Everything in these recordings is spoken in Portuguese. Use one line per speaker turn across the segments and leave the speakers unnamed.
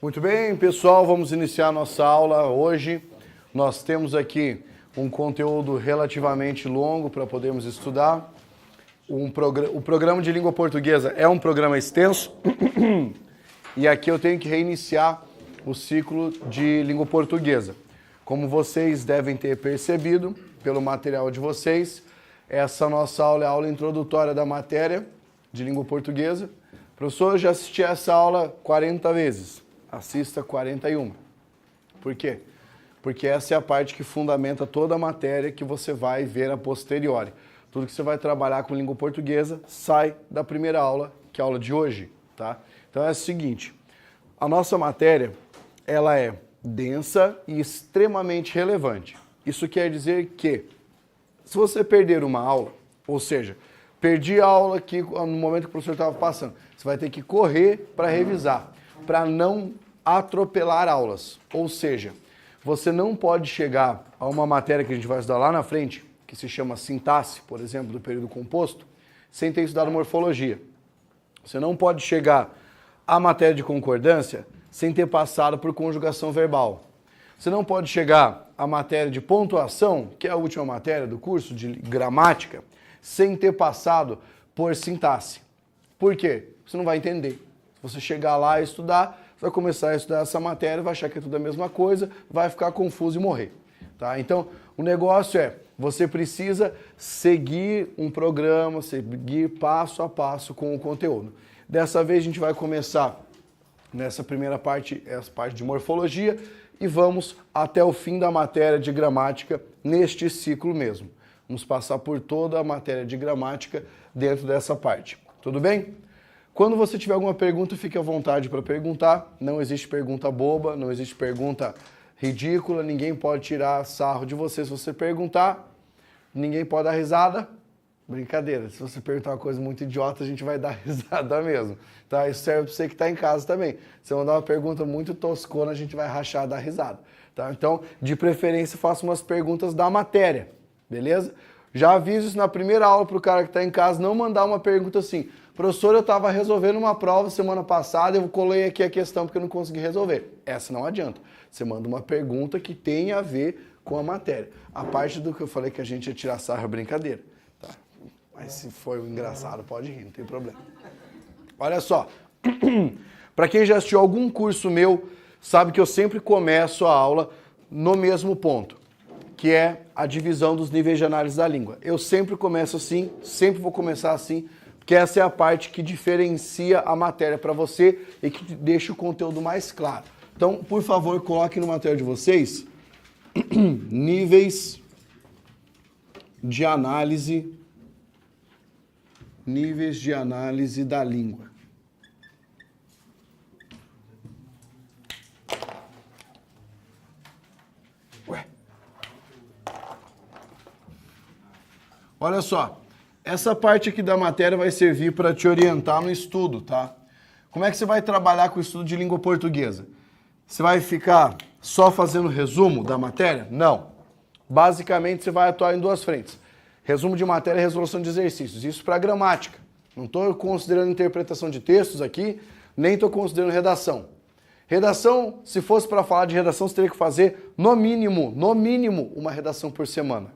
Muito bem, pessoal, vamos iniciar nossa aula hoje. Nós temos aqui um conteúdo relativamente longo para podermos estudar. O programa de língua portuguesa é um programa extenso e aqui eu tenho que reiniciar o ciclo de língua portuguesa. Como vocês devem ter percebido pelo material de vocês, essa nossa aula é a aula introdutória da matéria de língua portuguesa. Professor, eu já assisti essa aula 40 vezes. Assista 41. Por quê? Porque essa é a parte que fundamenta toda a matéria que você vai ver a posteriori. Tudo que você vai trabalhar com língua portuguesa sai da primeira aula, que é a aula de hoje, tá? Então é o seguinte, a nossa matéria, ela é densa e extremamente relevante. Isso quer dizer que, se você perder uma aula, ou seja, perdi a aula aqui no momento que o professor estava passando, você vai ter que correr para revisar, para não atropelar aulas. Ou seja, você não pode chegar a uma matéria que a gente vai estudar lá na frente, que se chama sintaxe, por exemplo, do período composto, sem ter estudado morfologia. Você não pode chegar à matéria de concordância sem ter passado por conjugação verbal. Você não pode chegar à matéria de pontuação, que é a última matéria do curso de gramática, sem ter passado por sintaxe. Por quê? Você não vai entender. Se você chegar lá e estudar, você vai começar a estudar essa matéria, vai achar que é tudo a mesma coisa, vai ficar confuso e morrer. Tá? Então, o negócio é, você precisa seguir um programa, seguir passo a passo com o conteúdo. Dessa vez a gente vai começar nessa primeira parte, essa parte de morfologia, e vamos até o fim da matéria de gramática neste ciclo mesmo. Vamos passar por toda a matéria de gramática dentro dessa parte. Tudo bem? Quando você tiver alguma pergunta, fique à vontade para perguntar. Não existe pergunta boba, não existe pergunta ridícula, ninguém pode tirar sarro de você se você perguntar. Ninguém pode dar risada. Brincadeira, se você perguntar uma coisa muito idiota, a gente vai dar risada mesmo. Tá? Isso serve para você que está em casa também. Se eu mandar uma pergunta muito toscona, a gente vai rachar, dar risada. Tá? Então, de preferência, faça umas perguntas da matéria, beleza? Já aviso isso na primeira aula para o cara que está em casa, não mandar uma pergunta assim: professor, eu estava resolvendo uma prova semana passada, eu colei aqui a questão porque eu não consegui resolver. Essa não adianta. Você manda uma pergunta que tenha a ver com a matéria. A parte do que eu falei que a gente ia tirar sarro é brincadeira. Tá? Mas se for engraçado, pode rir, não tem problema. Olha só, para quem já assistiu algum curso meu, sabe que eu sempre começo a aula no mesmo ponto, que é a divisão dos níveis de análise da língua. Eu sempre começo assim, sempre vou começar assim, porque essa é a parte que diferencia a matéria para você e que deixa o conteúdo mais claro. Então, por favor, coloquem no material de vocês níveis de análise da língua. Ué. Olha só. Essa parte aqui da matéria vai servir para te orientar no estudo, tá? Como é que você vai trabalhar com o estudo de língua portuguesa? Você vai ficar só fazendo resumo da matéria? Não. Basicamente, você vai atuar em duas frentes. Resumo de matéria e resolução de exercícios. Isso para gramática. Não estou considerando interpretação de textos aqui, nem estou considerando redação. Redação, se fosse para falar de redação, você teria que fazer no mínimo, uma redação por semana.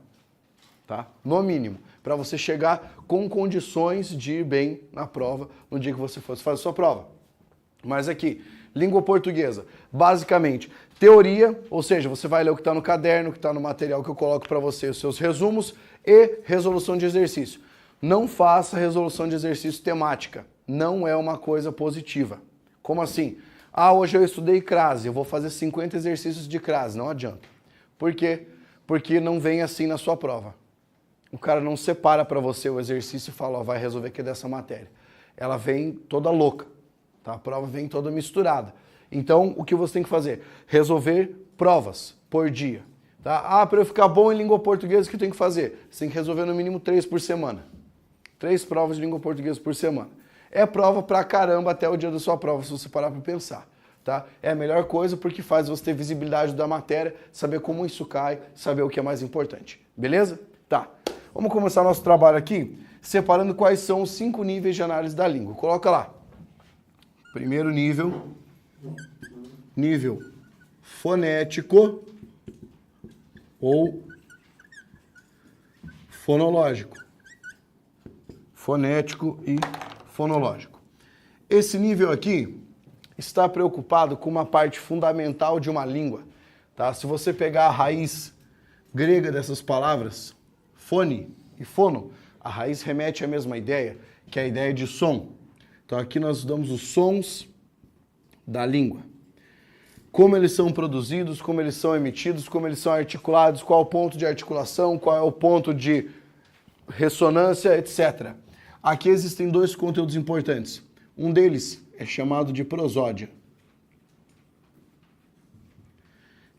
Tá? No mínimo. Para você chegar com condições de ir bem na prova no dia que você fosse fazer a sua prova. Mas aqui, língua portuguesa, basicamente, teoria, ou seja, você vai ler o que está no caderno, o que está no material que eu coloco para você, os seus resumos, e resolução de exercício. Não faça resolução de exercício temática, não é uma coisa positiva. Como assim? Ah, hoje eu estudei crase, eu vou fazer 50 exercícios de crase, não adianta. Por quê? Porque não vem assim na sua prova. O cara não separa para você o exercício e fala, ó, vai resolver aqui dessa matéria. Ela vem toda louca, tá? A prova vem toda misturada. Então, o que você tem que fazer? Resolver provas por dia. Tá? Ah, para eu ficar bom em língua portuguesa, o que eu tenho que fazer? Você tem que resolver no mínimo 3 por semana. 3 provas de língua portuguesa por semana. É prova pra caramba até o dia da sua prova, se você parar para pensar. Tá? É a melhor coisa porque faz você ter visibilidade da matéria, saber como isso cai, saber o que é mais importante. Beleza? Tá. Vamos começar nosso trabalho aqui, separando quais são os 5 níveis de análise da língua. Coloca lá. Primeiro nível, nível fonético ou fonológico. Fonético e fonológico. Esse nível aqui está preocupado com uma parte fundamental de uma língua. Tá? Se você pegar a raiz grega dessas palavras, fone e fono, a raiz remete à mesma ideia, que é a ideia de som. Então aqui nós damos os sons da língua. Como eles são produzidos, como eles são emitidos, como eles são articulados, qual é o ponto de articulação, qual é o ponto de ressonância, etc. Aqui existem dois conteúdos importantes. Um deles é chamado de prosódia.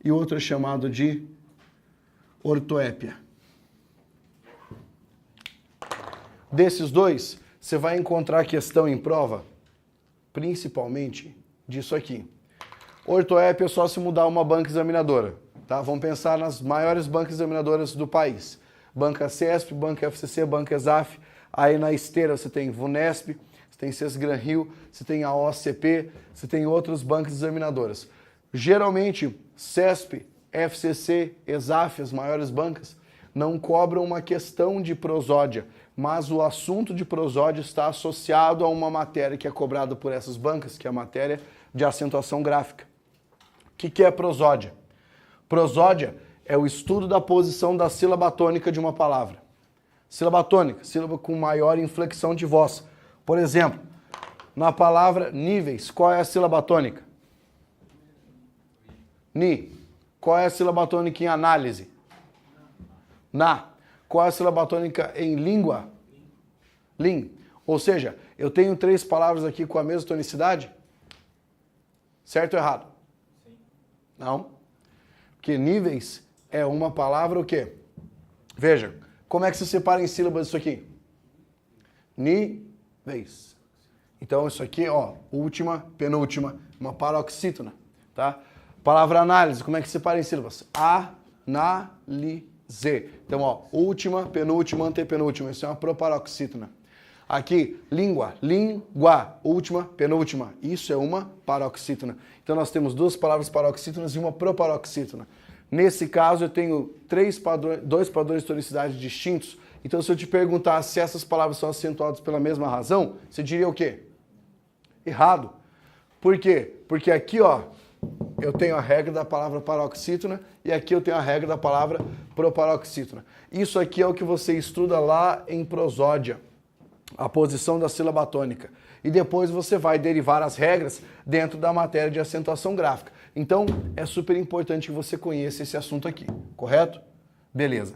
E o outro é chamado de ortoépia. Desses dois, você vai encontrar questão em prova, principalmente disso aqui. Ortoépia é só se mudar uma banca examinadora. Tá? Vamos pensar nas maiores bancas examinadoras do país. Banca CESP, Banca FCC, Banca ESAF. Aí na esteira você tem VUNESP, você tem CESGRAN-Rio, você tem a OCP, você tem outras bancas examinadoras. Geralmente, CESP, FCC, ESAF, as maiores bancas, não cobram uma questão de prosódia, mas o assunto de prosódia está associado a uma matéria que é cobrada por essas bancas, que é a matéria de acentuação gráfica. O que é prosódia? Prosódia é o estudo da posição da sílaba tônica de uma palavra. Sílaba tônica, sílaba com maior inflexão de voz. Por exemplo, na palavra níveis, qual é a sílaba tônica? Ni. Qual é a sílaba tônica em análise? Na. Qual é a sílaba tônica em língua? Lin. Ou seja, eu tenho 3 palavras aqui com a mesma tonicidade? Certo ou errado? Sim. Não. Porque níveis é uma palavra o quê? Veja, como é que se separa em sílabas isso aqui? Níveis. Então isso aqui, ó, última, penúltima, uma paroxítona, tá? Palavra análise, como é que se separa em sílabas? Análise. Então, ó, última, penúltima, antepenúltima, isso é uma proparoxítona. Aqui, língua, língua, última, penúltima, isso é uma paroxítona. Então nós temos 2 palavras paroxítonas e uma proparoxítona. Nesse caso eu tenho 2 padrões de tonicidade distintos. Então se eu te perguntar se essas palavras são acentuadas pela mesma razão, você diria o quê? Errado. Por quê? Porque aqui, ó, eu tenho a regra da palavra paroxítona e aqui eu tenho a regra da palavra proparoxítona. Isso aqui é o que você estuda lá em prosódia, a posição da sílaba tônica. E depois você vai derivar as regras dentro da matéria de acentuação gráfica. Então, é super importante que você conheça esse assunto aqui, correto? Beleza.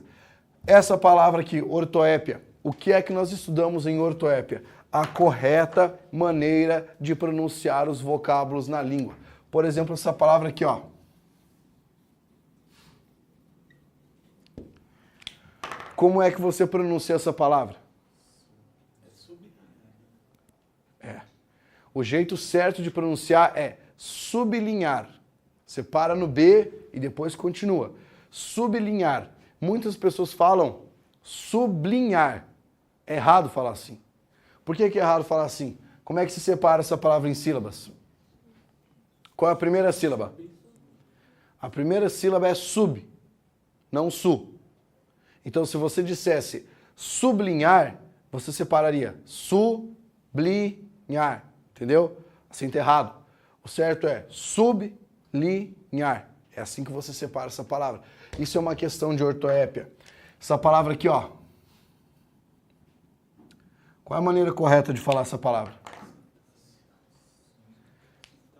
Essa palavra aqui, ortoépia, o que é que nós estudamos em ortoépia? A correta maneira de pronunciar os vocábulos na língua. Por exemplo, essa palavra aqui, ó. Como é que você pronuncia essa palavra? É. O jeito certo de pronunciar é sublinhar. Você para no B e depois continua. Sublinhar. Muitas pessoas falam sublinhar. É errado falar assim. Por que é errado falar assim? Como é que se separa essa palavra em sílabas? Qual é a primeira sílaba? A primeira sílaba é sub, não su. Então, se você dissesse sublinhar, você separaria sublinhar, entendeu? Assim tá errado. O certo é sublinhar. É assim que você separa essa palavra. Isso é uma questão de ortoépia. Essa palavra aqui, ó. Qual é a maneira correta de falar essa palavra?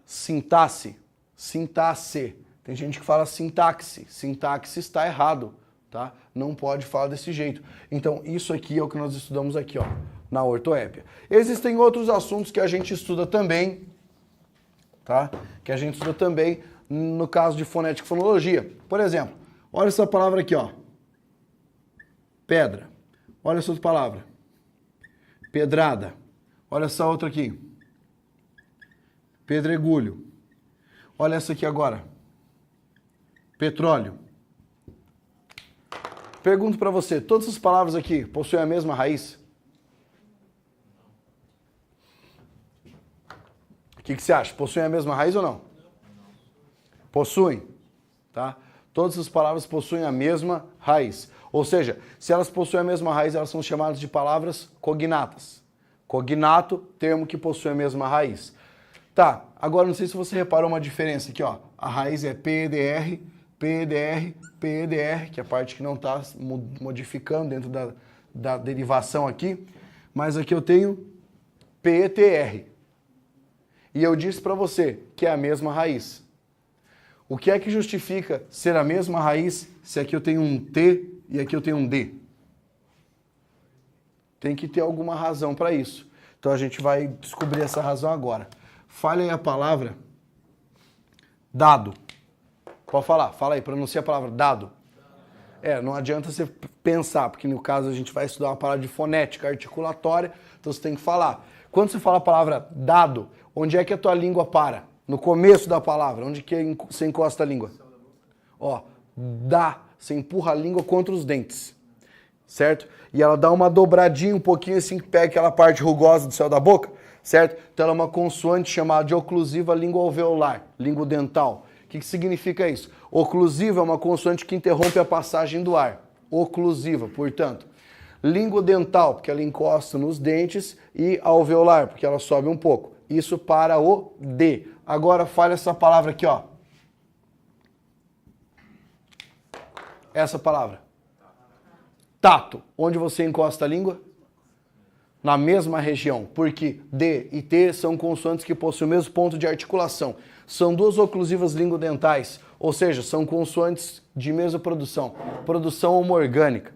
Sintaxe. Sintaxe. Tem gente que fala sintaxe. Sintaxe está errado, tá? Não pode falar desse jeito. Então, isso aqui é o que nós estudamos aqui, ó, na ortoépia. Existem outros assuntos que a gente estuda também, tá? Que a gente estuda também no caso de fonética e fonologia. Por exemplo, olha essa palavra aqui, ó. Pedra. Olha essa outra palavra. Pedrada. Olha essa outra aqui. Pedregulho. Olha essa aqui agora. Petróleo. Pergunto para você, todas essas palavras aqui possuem a mesma raiz? O que você acha? Possuem a mesma raiz ou não? Possuem, tá? Todas as palavras possuem a mesma raiz. Ou seja, se elas possuem a mesma raiz, elas são chamadas de palavras cognatas. Cognato, termo que possui a mesma raiz. Tá, agora não sei se você reparou uma diferença aqui, ó. A raiz é PEDR, PEDR, PEDR, que é a parte que não está modificando dentro da derivação aqui. Mas aqui eu tenho PETR. E eu disse para você que é a mesma raiz. O que é que justifica ser a mesma raiz se aqui eu tenho um T e aqui eu tenho um D? Tem que ter alguma razão para isso. Então a gente vai descobrir essa razão agora. Fale aí a palavra dado. Pode falar, fala aí, pronuncia a palavra dado. Não adianta você pensar, porque no caso a gente vai estudar uma palavra de fonética articulatória, então você tem que falar. Quando você fala a palavra dado, onde é que a tua língua para? No começo da palavra, onde que você encosta a língua? Ó, dá, você empurra a língua contra os dentes, certo? E ela dá uma dobradinha um pouquinho assim, que pega aquela parte rugosa do céu da boca, certo? Então ela é uma consoante chamada de oclusiva lingoalveolar, lingodental. O que significa isso? Oclusiva é uma consoante que interrompe a passagem do ar. Oclusiva, portanto. Lingodental, porque ela encosta nos dentes, e alveolar, porque ela sobe um pouco. Isso para o D. Agora fale essa palavra aqui, ó. Essa palavra. Tato. Onde você encosta a língua? Na mesma região, porque D e T são consoantes que possuem o mesmo ponto de articulação. São duas oclusivas lingodentais, ou seja, são consoantes de mesma produção homoorgânica.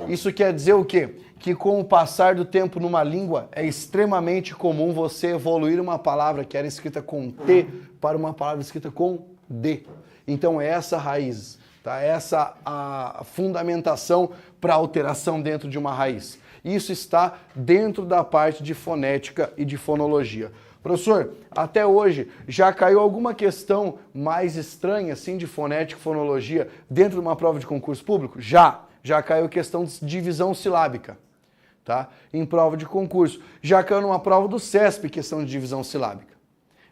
Isso quer dizer o quê? Que com o passar do tempo numa língua, é extremamente comum você evoluir uma palavra que era escrita com T para uma palavra escrita com D. Então é essa a raiz, tá? Essa a fundamentação para alteração dentro de uma raiz. Isso está dentro da parte de fonética e de fonologia. Professor, até hoje já caiu alguma questão mais estranha assim de fonética e fonologia dentro de uma prova de concurso público? Já caiu questão de divisão silábica, tá? Em prova de concurso. Já caiu numa prova do CESP questão de divisão silábica.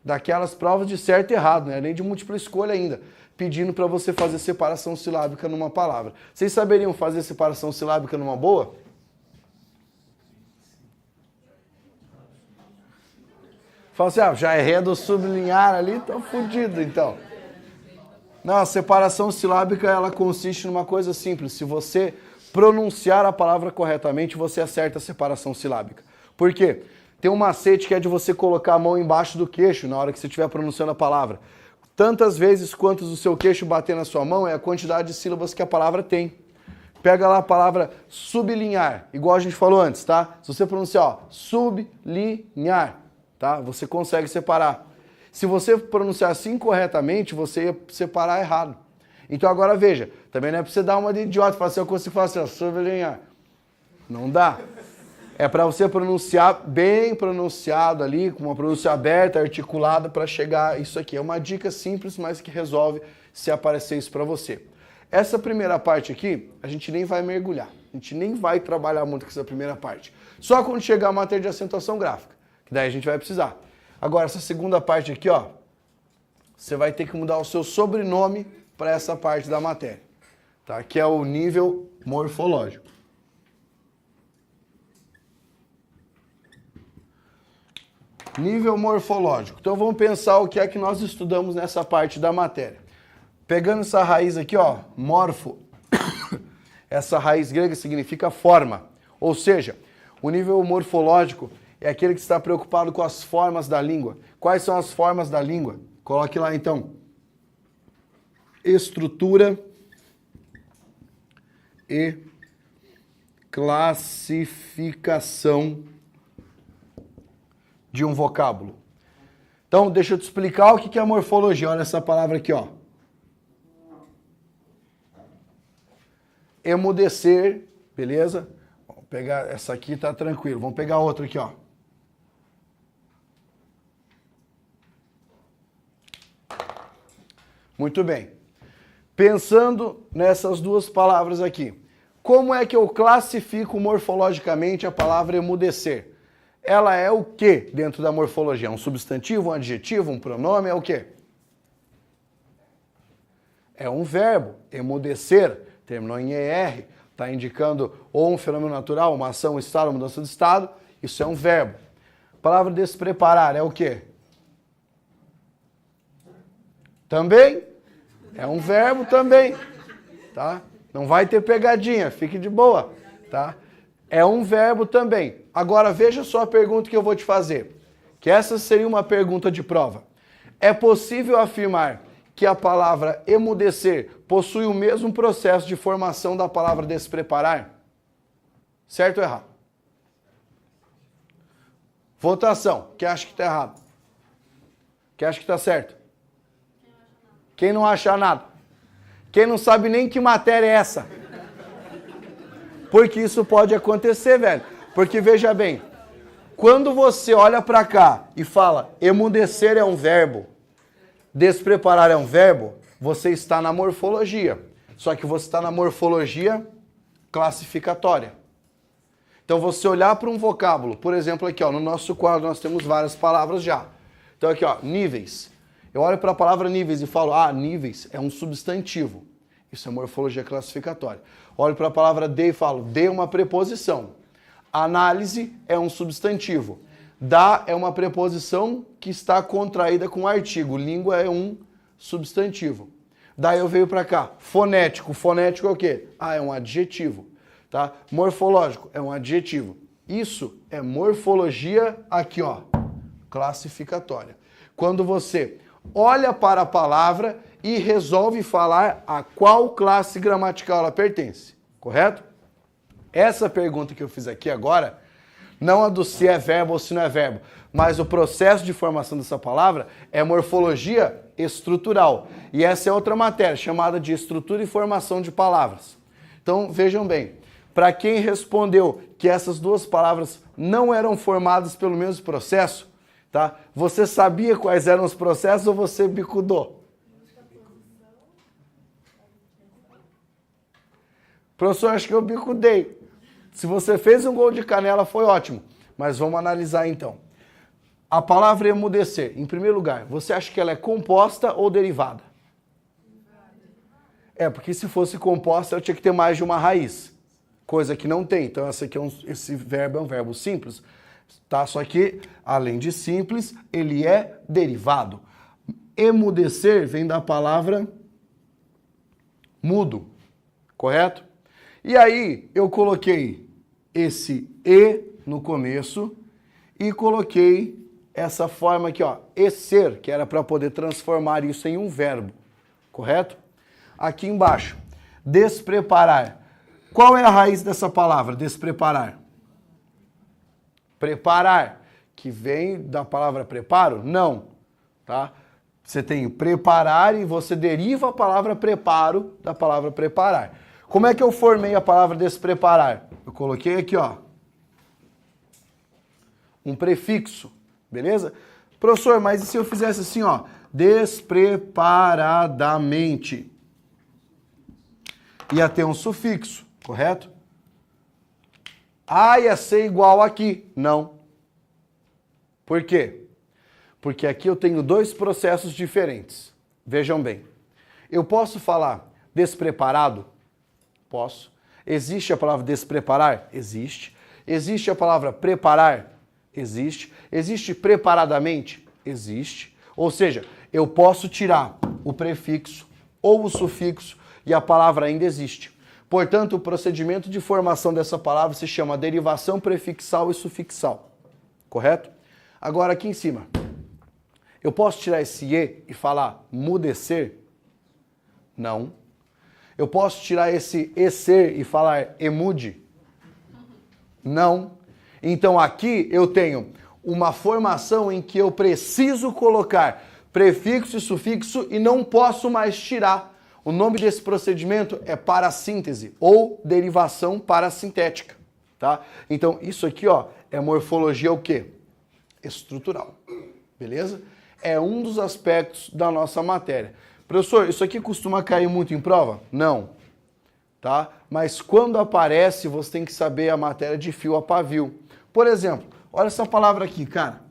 Daquelas provas de certo e errado, né? Nem de múltipla escolha ainda, pedindo para você fazer separação silábica numa palavra. Vocês saberiam fazer separação silábica numa boa? Fala assim, já errei do sublinhar ali, tô fudido então. Não, a separação silábica, ela consiste numa coisa simples. Se você pronunciar a palavra corretamente, você acerta a separação silábica. Por quê? Tem um macete que é de você colocar a mão embaixo do queixo na hora que você estiver pronunciando a palavra. Tantas vezes quanto o seu queixo bater na sua mão é a quantidade de sílabas que a palavra tem. Pega lá a palavra sublinhar, igual a gente falou antes, tá? Se você pronunciar, ó, sublinhar, tá? Você consegue separar. Se você pronunciar assim corretamente, você ia separar errado. Então agora veja, também não é pra você dar uma de idiota, falar assim, eu consigo falar assim, ó, sublinhar. Não dá. É para você pronunciar bem pronunciado ali, com uma pronúncia aberta, articulada, para chegar isso aqui. É uma dica simples, mas que resolve se aparecer isso para você. Essa primeira parte aqui, a gente nem vai mergulhar. A gente nem vai trabalhar muito com essa primeira parte. Só quando chegar a matéria de acentuação gráfica, que daí a gente vai precisar. Agora, essa segunda parte aqui, ó, você vai ter que mudar o seu sobrenome para essa parte da matéria, tá? Que é o nível morfológico. Nível morfológico. Então vamos pensar o que é que nós estudamos nessa parte da matéria. Pegando essa raiz aqui, ó, morfo, essa raiz grega significa forma. Ou seja, o nível morfológico é aquele que está preocupado com as formas da língua. Quais são as formas da língua? Coloque lá então. Estrutura e classificação de um vocábulo. Então, deixa eu te explicar o que é a morfologia. Olha essa palavra aqui, ó. Emudecer, beleza? Vamos pegar essa aqui, tá tranquilo. Vamos pegar outra aqui, ó. Muito bem. Pensando nessas duas palavras aqui, como é que eu classifico morfologicamente a palavra emudecer? Ela é o que dentro da morfologia? Um substantivo, um adjetivo, um pronome, é o quê? É um verbo. Emudecer, terminou em ER, está indicando ou um fenômeno natural, uma ação, um estado, uma mudança de estado. Isso é um verbo. A palavra despreparar é o quê? Também. É um verbo também. Tá? Não vai ter pegadinha, fique de boa. Tá? É um verbo também. Agora veja só a pergunta que eu vou te fazer. Que essa seria uma pergunta de prova. É possível afirmar que a palavra emudecer possui o mesmo processo de formação da palavra despreparar? Certo ou errado? Votação. Quem acha que está errado? Quem acha que está certo? Quem não acha nada? Quem não sabe nem que matéria é essa? Porque isso pode acontecer, velho. Porque veja bem, quando você olha para cá e fala emudecer é um verbo, despreparar é um verbo, você está na morfologia. Só que você está na morfologia classificatória. Então você olhar para um vocábulo, por exemplo aqui ó, no nosso quadro nós temos várias palavras já. Então aqui ó, níveis. Eu olho para a palavra níveis e falo, níveis é um substantivo. Isso é morfologia classificatória. Olho para a palavra de e falo, de é uma preposição. Análise é um substantivo. Da é uma preposição que está contraída com artigo. Língua é um substantivo. Daí eu venho para cá. Fonético. Fonético é o quê? É um adjetivo. Tá? Morfológico é um adjetivo. Isso é morfologia aqui, ó, classificatória. Quando você olha para a palavra e resolve falar a qual classe gramatical ela pertence. Correto? Essa pergunta que eu fiz aqui agora, não a do se é verbo ou se não é verbo, mas o processo de formação dessa palavra é morfologia estrutural. E essa é outra matéria, chamada de estrutura e formação de palavras. Então, vejam bem, para quem respondeu que essas duas palavras não eram formadas pelo mesmo processo, tá? Você sabia quais eram os processos ou você bicudou? Professor, acho que eu bicudei. Se você fez um gol de canela, foi ótimo. Mas vamos analisar então. A palavra emudecer, em primeiro lugar, você acha que ela é composta ou derivada? Porque se fosse composta, eu tinha que ter mais de uma raiz. Coisa que não tem. Então esse verbo é um verbo simples. Tá? Só que, além de simples, ele é derivado. Emudecer vem da palavra mudo. Correto? E aí, eu coloquei esse E no começo e coloquei essa forma aqui, ó, ser, que era para poder transformar isso em um verbo. Correto? Aqui embaixo, despreparar. Qual é a raiz dessa palavra, despreparar? Preparar, que vem da palavra preparo? Não. Tá? Você tem preparar e você deriva a palavra preparo da palavra preparar. Como é que eu formei a palavra despreparar? Eu coloquei aqui, ó, um prefixo, beleza? Professor, mas e se eu fizesse assim, ó, despreparadamente? Ia ter um sufixo, correto? Ia ser igual aqui. Não. Por quê? Porque aqui eu tenho dois processos diferentes. Vejam bem. Eu posso falar despreparado? Posso. Existe a palavra despreparar? Existe. Existe a palavra preparar? Existe. Existe preparadamente? Existe. Ou seja, eu posso tirar o prefixo ou o sufixo e a palavra ainda existe. Portanto, o procedimento de formação dessa palavra se chama derivação prefixal e sufixal. Correto? Agora aqui em cima. Eu posso tirar esse E e falar mudecer? Não. Eu posso tirar esse ser e falar emude? Não. Então aqui eu tenho uma formação em que eu preciso colocar prefixo e sufixo e não posso mais tirar. O nome desse procedimento é parassíntese ou derivação parassintética, tá? Então isso aqui, ó, é morfologia o quê? Estrutural. Beleza? É um dos aspectos da nossa matéria. Professor, isso aqui costuma cair muito em prova? Não. Tá? Mas quando aparece, você tem que saber a matéria de fio a pavio. Por exemplo, olha essa palavra aqui, cara.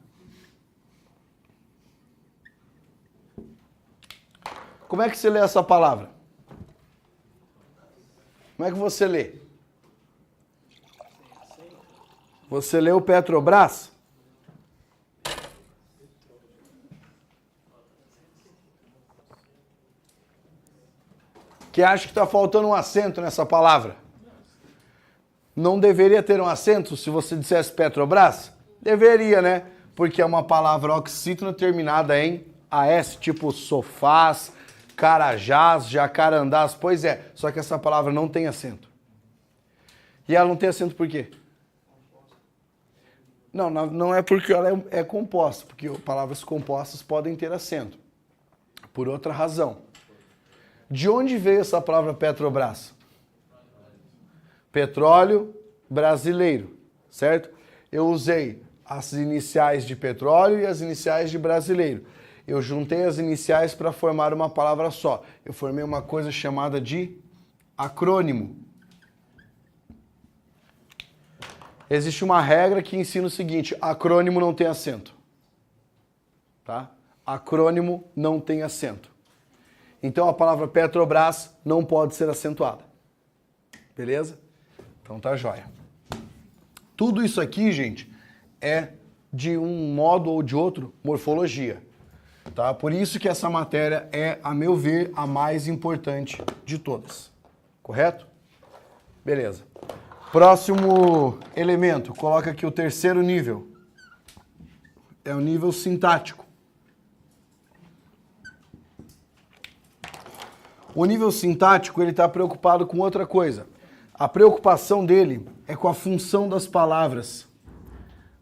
Como é que você lê essa palavra? Como é que você lê? Você leu Petrobras? Que acha que está faltando um acento nessa palavra? Não deveria ter um acento se você dissesse Petrobras? Deveria, né? Porque é uma palavra oxítona terminada em AS, tipo sofás, carajás, jacarandás. Pois é, só que essa palavra não tem acento. E ela não tem acento por quê? Não é porque ela é composta, porque palavras compostas podem ter acento. Por outra razão. De onde veio essa palavra Petrobras? Petróleo brasileiro, certo? Eu usei as iniciais de petróleo e as iniciais de brasileiro. Eu juntei as iniciais para formar uma palavra só. Eu formei uma coisa chamada de acrônimo. Existe uma regra que ensina o seguinte: acrônimo não tem acento. Tá? Acrônimo não tem acento. Então a palavra Petrobras não pode ser acentuada. Beleza? Então tá jóia. Tudo isso aqui, gente, é de um modo ou de outro morfologia. Tá? Por isso que essa matéria é, a meu ver, a mais importante de todas. Correto? Beleza. Próximo elemento, coloca aqui o terceiro nível. É o nível sintático. O nível sintático, ele está preocupado com outra coisa. A preocupação dele é com a função das palavras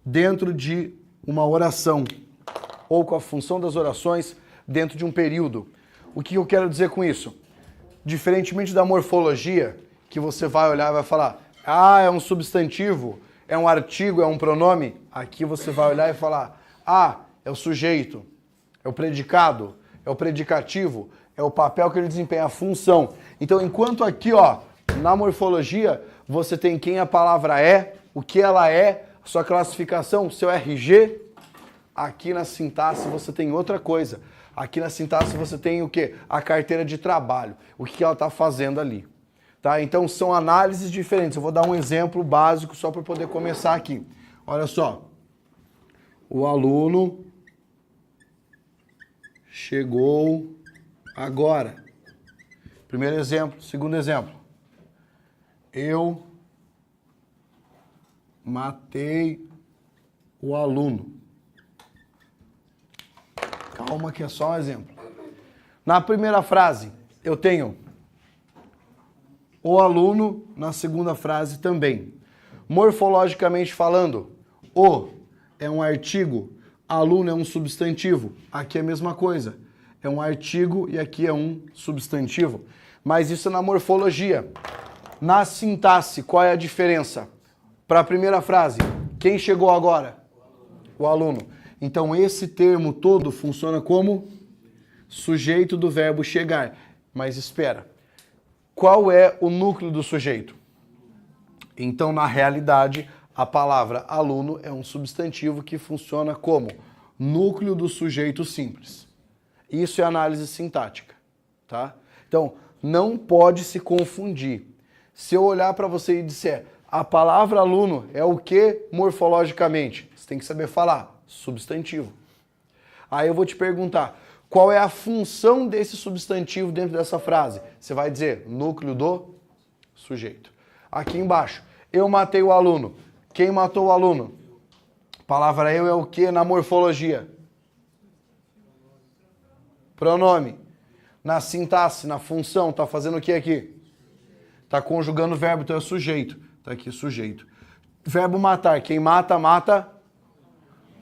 dentro de uma oração, ou com a função das orações dentro de um período. O que eu quero dizer com isso? Diferentemente da morfologia, que você vai olhar e vai falar, ah, é um substantivo, é um artigo, é um pronome, aqui você vai olhar e falar, ah, é o sujeito, é o predicado, é o predicativo, é o papel que ele desempenha, a função. Então, enquanto aqui, ó, na morfologia, você tem quem a palavra é, o que ela é, sua classificação, seu RG. Aqui na sintaxe você tem outra coisa. Aqui na sintaxe você tem o quê? A carteira de trabalho. O que ela está fazendo ali. Tá? Então são análises diferentes. Eu vou dar um exemplo básico só para poder começar aqui. Olha só. O aluno chegou agora. Primeiro exemplo. Segundo exemplo. Eu matei o aluno. Calma que é só um exemplo. Na primeira frase, eu tenho o aluno, na segunda frase também. Morfologicamente falando, o é um artigo, aluno é um substantivo. Aqui é a mesma coisa. É um artigo e aqui é um substantivo. Mas isso é na morfologia. Na sintaxe, qual é a diferença? Para a primeira frase, quem chegou agora? O aluno. Então esse termo todo funciona como sujeito do verbo chegar. Mas espera, qual é o núcleo do sujeito? Então, na realidade, a palavra aluno é um substantivo que funciona como núcleo do sujeito simples. Isso é análise sintática, tá? Então, não pode se confundir. Se eu olhar para você e disser a palavra aluno é o que morfologicamente? Você tem que saber falar substantivo. Aí eu vou te perguntar, qual é a função desse substantivo dentro dessa frase? Você vai dizer núcleo do sujeito. Aqui embaixo, eu matei o aluno. Quem matou o aluno? A palavra eu é o que na morfologia? Pronome. Na sintaxe, na função, tá fazendo o que aqui? Tá conjugando o verbo, então é sujeito. Tá aqui sujeito. Verbo matar. Quem mata, mata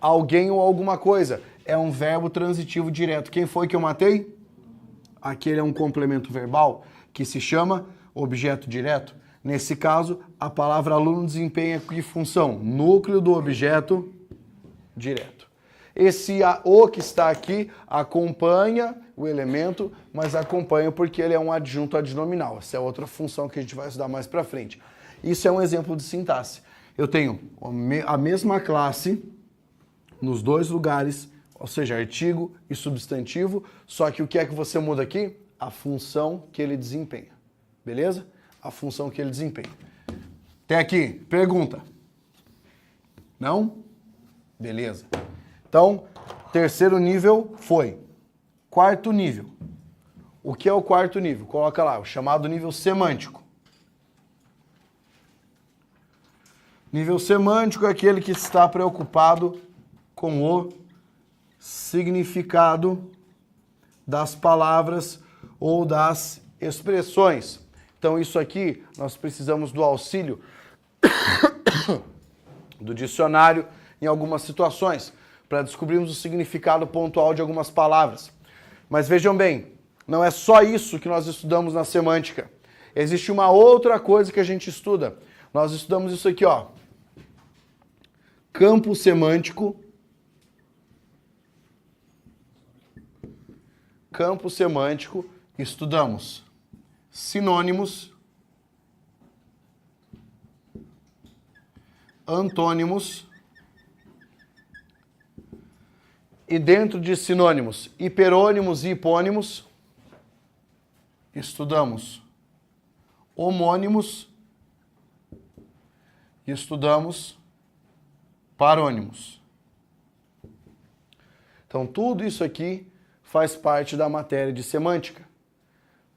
alguém ou alguma coisa. É um verbo transitivo direto. Quem foi que eu matei? Aquele é um complemento verbal que se chama objeto direto. Nesse caso, a palavra aluno desempenha que função? Núcleo do objeto direto. Esse o que está aqui acompanha o elemento, mas acompanha porque ele é um adjunto adnominal. Essa é outra função que a gente vai estudar mais para frente. Isso é um exemplo de sintaxe. Eu tenho a mesma classe nos dois lugares, ou seja, artigo e substantivo, só que o que é que você muda aqui? A função que ele desempenha, beleza? A função que ele desempenha. Tem aqui, pergunta. Não? Beleza. Então, terceiro nível foi. Quarto nível. O que é o quarto nível? Coloca lá, o chamado nível semântico. Nível semântico é aquele que está preocupado com o significado das palavras ou das expressões. Então, isso aqui, nós precisamos do auxílio do dicionário em algumas situações, para descobrirmos o significado pontual de algumas palavras. Mas vejam bem, não é só isso que nós estudamos na semântica. Existe uma outra coisa que a gente estuda. Nós estudamos isso aqui, ó. Campo semântico. Campo semântico, estudamos sinônimos, antônimos e dentro de sinônimos, hiperônimos e hipônimos, estudamos homônimos e estudamos parônimos. Então, tudo isso aqui faz parte da matéria de semântica.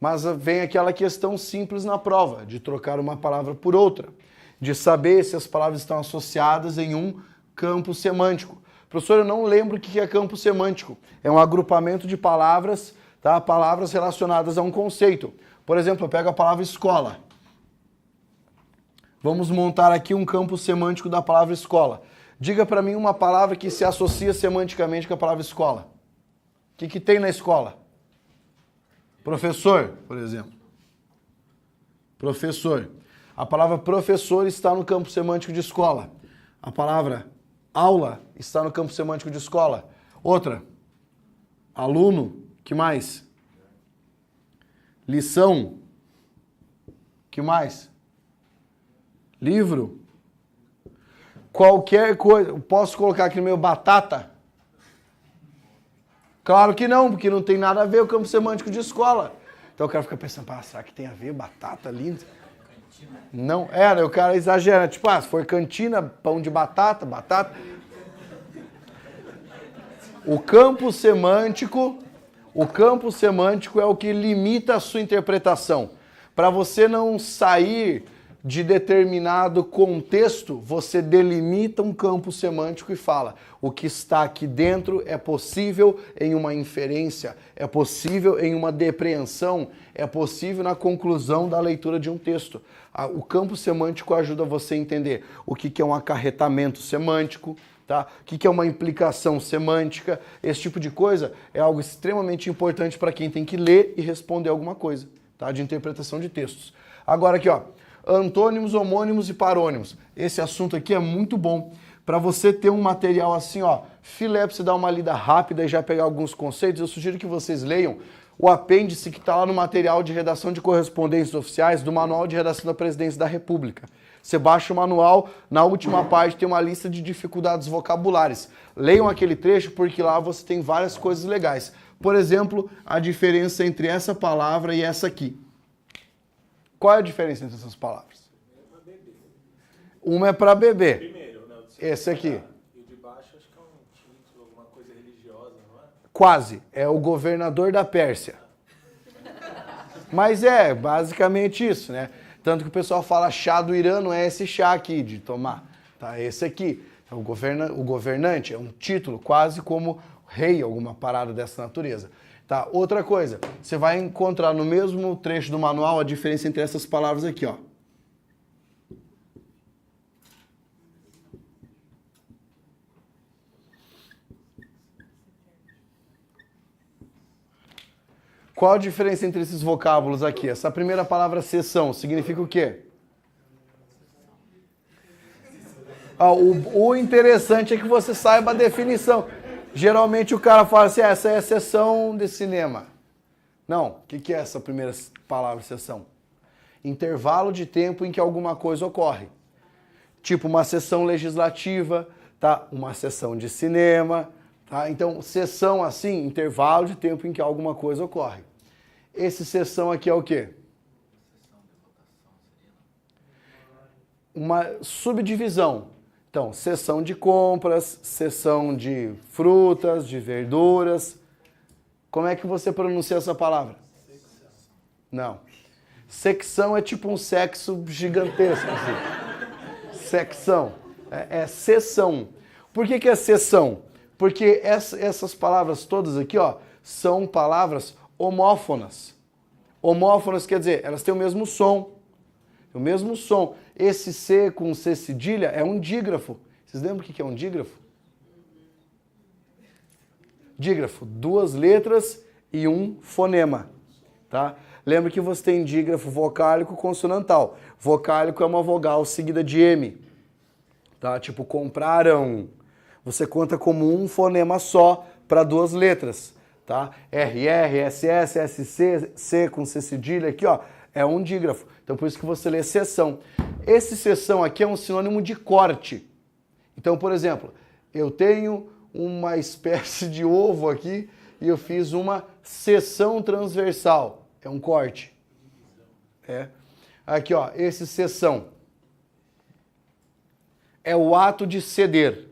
Mas vem aquela questão simples na prova, de trocar uma palavra por outra, de saber se as palavras estão associadas em um campo semântico. Professor, eu não lembro o que é campo semântico. É um agrupamento de palavras, tá? Palavras relacionadas a um conceito. Por exemplo, eu pego a palavra escola. Vamos montar aqui um campo semântico da palavra escola. Diga para mim uma palavra que se associa semanticamente com a palavra escola. O que tem na escola? Professor, por exemplo. Professor. A palavra professor está no campo semântico de escola. A palavra aula está no campo semântico de escola. Outra. Aluno. Que mais? Lição. Que mais? Livro. Qualquer coisa. Posso colocar aqui no meu batata? Claro que não, porque não tem nada a ver com o campo semântico de escola. Então o cara fica pensando, será que tem a ver batata, lindo? Não, o cara exagera. Tipo, se for cantina, pão de batata, batata. O campo semântico é o que limita a sua interpretação. Para você não sair de determinado contexto, você delimita um campo semântico e fala: o que está aqui dentro é possível em uma inferência, é possível em uma depreensão, é possível na conclusão da leitura de um texto. O campo semântico ajuda você a entender o que é um acarretamento semântico, tá? O que é uma implicação semântica. Esse tipo de coisa é algo extremamente importante para quem tem que ler e responder alguma coisa, tá? De interpretação de textos. Agora aqui, ó. Antônimos, homônimos e parônimos. Esse assunto aqui é muito bom para você ter um material assim, ó, filé, para você dar uma lida rápida e já pegar alguns conceitos. Eu sugiro que vocês leiam o apêndice que está lá no material de redação de correspondências oficiais do Manual de Redação da Presidência da República. Você baixa o manual, na última parte tem uma lista de dificuldades vocabulares. Leiam aquele trecho porque lá você tem várias coisas legais. Por exemplo, a diferença entre essa palavra e essa aqui. Qual é a diferença entre essas palavras? Uma é para beber.
Primeiro, né?
Esse aqui.
E o de baixo acho que é um título, alguma coisa religiosa, não é?
Quase. É o governador da Pérsia. Mas é basicamente isso, né? Tanto que o pessoal fala chá do Irã, não é esse chá aqui de tomar. Tá? Esse aqui. É o governante, é um título, quase como rei, alguma parada dessa natureza. Tá? Outra coisa, você vai encontrar no mesmo trecho do manual a diferença entre essas palavras aqui, ó. Qual a diferença entre esses vocábulos aqui? Essa primeira palavra seção significa o quê? O interessante é que você saiba a definição. Geralmente o cara fala assim, essa é a sessão de cinema. Não, o que é essa primeira palavra, sessão? Intervalo de tempo em que alguma coisa ocorre. Tipo uma sessão legislativa, tá? Uma sessão de cinema, Tá? Então, sessão assim, intervalo de tempo em que alguma coisa ocorre. Esse sessão aqui é o quê? Uma subdivisão. Então, sessão de compras, sessão de frutas, de verduras. Como é que você pronuncia essa palavra? Não. Secção é tipo um sexo gigantesco. Assim. Secção. É sessão. Por que é sessão? Porque essas palavras todas aqui, ó, são palavras homófonas. Homófonas quer dizer, elas têm o mesmo som. O mesmo som. Esse C com C cedilha é um dígrafo. Vocês lembram o que é um dígrafo? Dígrafo, 2 letras e um fonema. Tá? Lembra que você tem dígrafo vocálico consonantal. Vocálico é uma vogal seguida de M. Tá? Tipo, compraram. Você conta como um fonema só para 2 letras. Tá? RR, SS, SC, C com C cedilha aqui, ó, é um dígrafo. Então, por isso que você lê seção. Esse seção aqui é um sinônimo de corte. Então, por exemplo, eu tenho uma espécie de ovo aqui e eu fiz uma seção transversal. É um corte. É. Aqui, ó, esse seção. É o ato de ceder.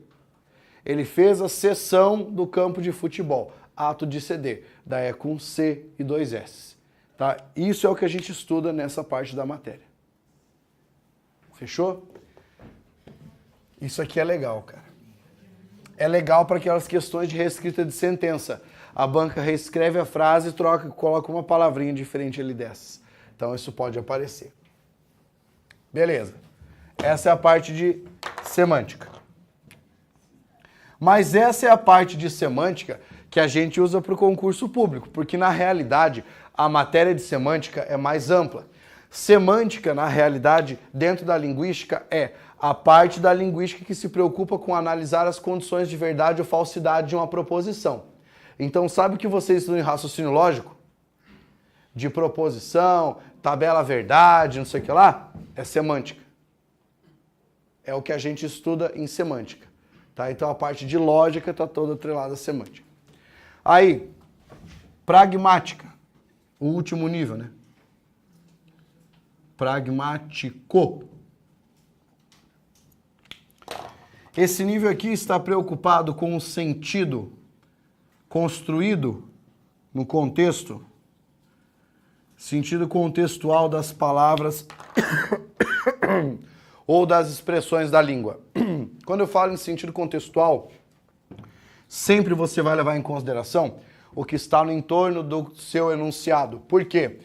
Ele fez a seção do campo de futebol. Ato de ceder. Daí é com C e 2 S. Tá? Isso é o que a gente estuda nessa parte da matéria. Fechou? Isso aqui é legal, cara. É legal para aquelas questões de reescrita de sentença. A banca reescreve a frase e coloca uma palavrinha diferente ali dessas. Então isso pode aparecer. Beleza. Essa é a parte de semântica. Mas essa é a parte de semântica que a gente usa para o concurso público, porque na realidade a matéria de semântica é mais ampla. Semântica, na realidade, dentro da linguística, é a parte da linguística que se preocupa com analisar as condições de verdade ou falsidade de uma proposição. Então, sabe o que vocês estudam em raciocínio lógico? De proposição, tabela verdade, não sei o que lá? É semântica. É o que a gente estuda em semântica. Tá? Então, a parte de lógica está toda atrelada à semântica. Aí, pragmática. O último nível, né? Pragmático. Esse nível aqui está preocupado com o sentido construído no contexto, sentido contextual das palavras ou das expressões da língua. Quando eu falo em sentido contextual, sempre você vai levar em consideração o que está no entorno do seu enunciado. Por quê?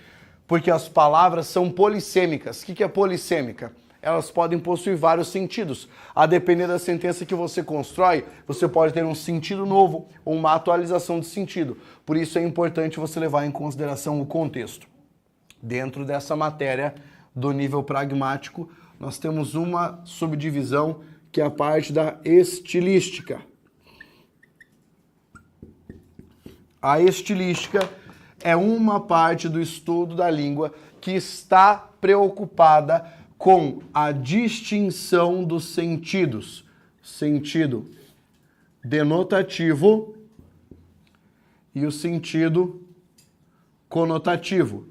Porque as palavras são polissêmicas. O que é polissêmica? Elas podem possuir vários sentidos. A depender da sentença que você constrói, você pode ter um sentido novo ou uma atualização de sentido. Por isso é importante você levar em consideração o contexto. Dentro dessa matéria do nível pragmático, nós temos uma subdivisão que é a parte da estilística. A estilística é uma parte do estudo da língua que está preocupada com a distinção dos sentidos. Sentido denotativo e o sentido conotativo.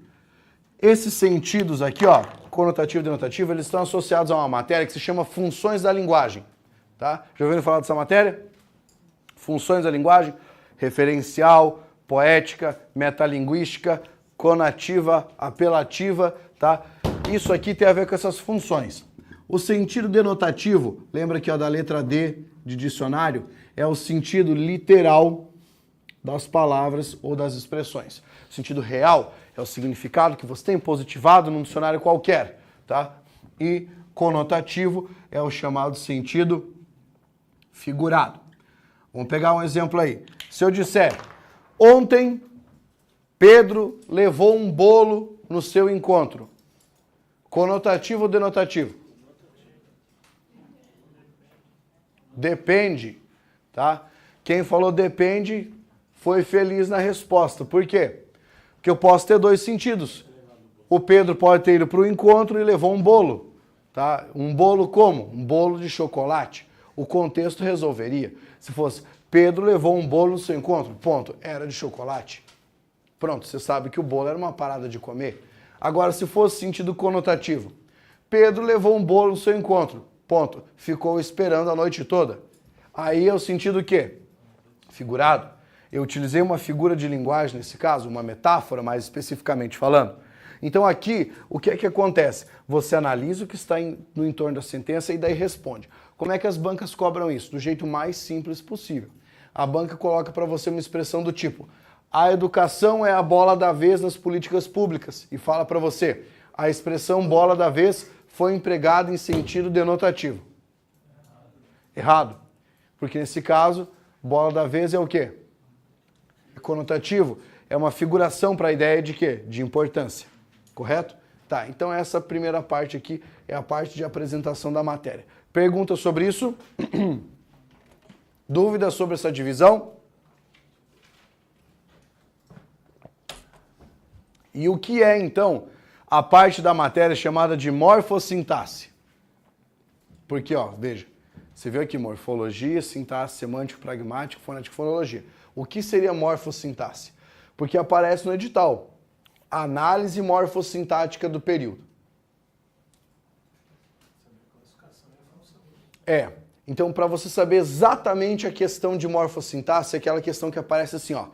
Esses sentidos aqui, ó, conotativo e denotativo, eles estão associados a uma matéria que se chama funções da linguagem. Tá? Já ouviram falar dessa matéria? Funções da linguagem, referencial, poética, metalinguística, conativa, apelativa, tá? Isso aqui tem a ver com essas funções. O sentido denotativo, lembra aqui ó, da letra D de dicionário, é o sentido literal das palavras ou das expressões. O sentido real é o significado que você tem positivado num dicionário qualquer, tá? E conotativo é o chamado sentido figurado. Vamos pegar um exemplo aí. Se eu disser, ontem Pedro levou um bolo no seu encontro. Conotativo ou denotativo? Depende, tá? Quem falou depende foi feliz na resposta. Por quê? Porque eu posso ter 2 sentidos. O Pedro pode ter ido para o encontro e levou um bolo. Tá? Um bolo como? Um bolo de chocolate. O contexto resolveria. Se fosse, Pedro levou um bolo no seu encontro. Ponto. Era de chocolate. Pronto, você sabe que o bolo era uma parada de comer. Agora, se fosse sentido conotativo. Pedro levou um bolo no seu encontro. Ponto. Ficou esperando a noite toda. Aí é o sentido o quê? Figurado. Eu utilizei uma figura de linguagem nesse caso, uma metáfora, mais especificamente falando. Então aqui, o que é que acontece? Você analisa o que está no entorno da sentença e daí responde. Como é que as bancas cobram isso? Do jeito mais simples possível. A banca coloca para você uma expressão do tipo: a educação é a bola da vez nas políticas públicas. E fala para você, a expressão bola da vez foi empregada em sentido denotativo. Errado. Porque nesse caso, bola da vez é o quê? Conotativo. É uma figuração para a ideia de quê? De importância. Correto? Tá, então essa primeira parte aqui é a parte de apresentação da matéria. Pergunta sobre isso? Dúvidas sobre essa divisão? E o que é, então, a parte da matéria chamada de morfossintaxe? Porque, ó, veja, você viu aqui morfologia, sintaxe, semântico, pragmático, fonético, fonologia. O que seria morfossintaxe? Porque aparece no edital. Análise morfossintática do período. Então, para você saber exatamente a questão de morfossintaxe, é aquela questão que aparece assim, ó.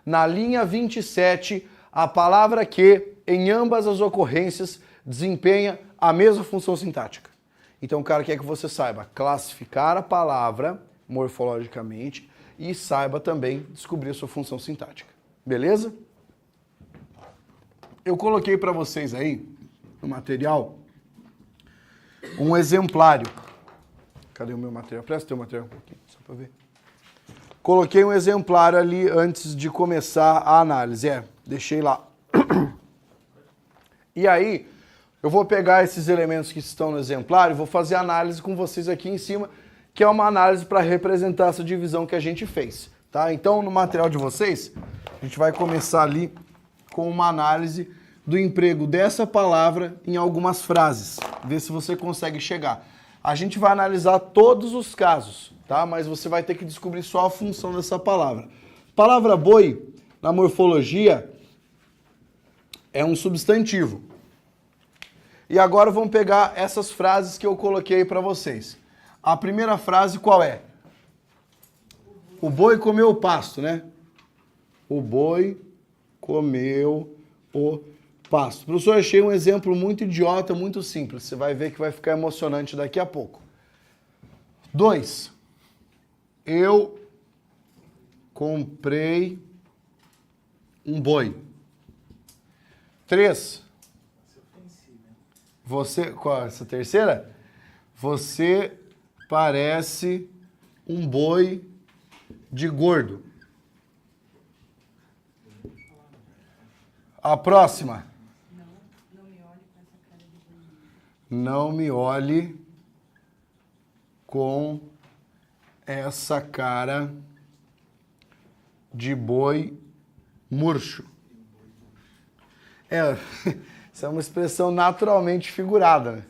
Na linha 27, a palavra que, em ambas as ocorrências, desempenha a mesma função sintática. Então, o cara quer que você saiba classificar a palavra morfologicamente e saiba também descobrir a sua função sintática. Beleza? Eu coloquei para vocês aí, no material, um exemplário. Cadê o meu material? Presta o teu material um pouquinho, só para ver. Coloquei um exemplário ali antes de começar a análise. Deixei lá. E aí, eu vou pegar esses elementos que estão no exemplário e vou fazer análise com vocês aqui em cima, que é uma análise para representar essa divisão que a gente fez. Tá? Então, no material de vocês, a gente vai começar ali com uma análise do emprego dessa palavra em algumas frases. Ver se você consegue chegar. A gente vai analisar todos os casos, tá? Mas você vai ter que descobrir só a função dessa palavra. Palavra boi, na morfologia, é um substantivo. E agora vamos pegar essas frases que eu coloquei para vocês. A primeira frase qual é? O boi comeu o pasto, né? O boi comeu o pasto. Professor, achei um exemplo muito idiota, muito simples. Você vai ver que vai ficar emocionante daqui a pouco. 2. Eu comprei um boi. 3. Você, qual é essa terceira? Você parece um boi de gordo. A próxima. Não me olhe com essa cara de boi murcho. Essa é uma expressão naturalmente figurada, né?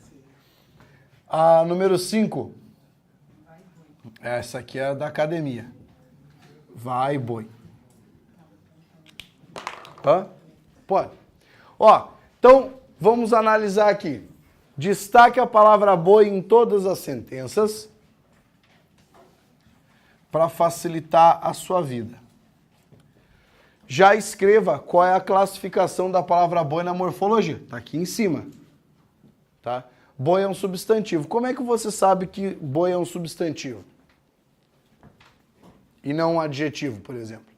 A número 5. Essa aqui é da academia. Vai, boi. Hã? Pode. Ó, então vamos analisar aqui. Destaque a palavra boi em todas as sentenças para facilitar a sua vida. Já escreva qual é a classificação da palavra boi na morfologia. Está aqui em cima. Tá? Boi é um substantivo. Como é que você sabe que boi é um substantivo? E não um adjetivo, por exemplo.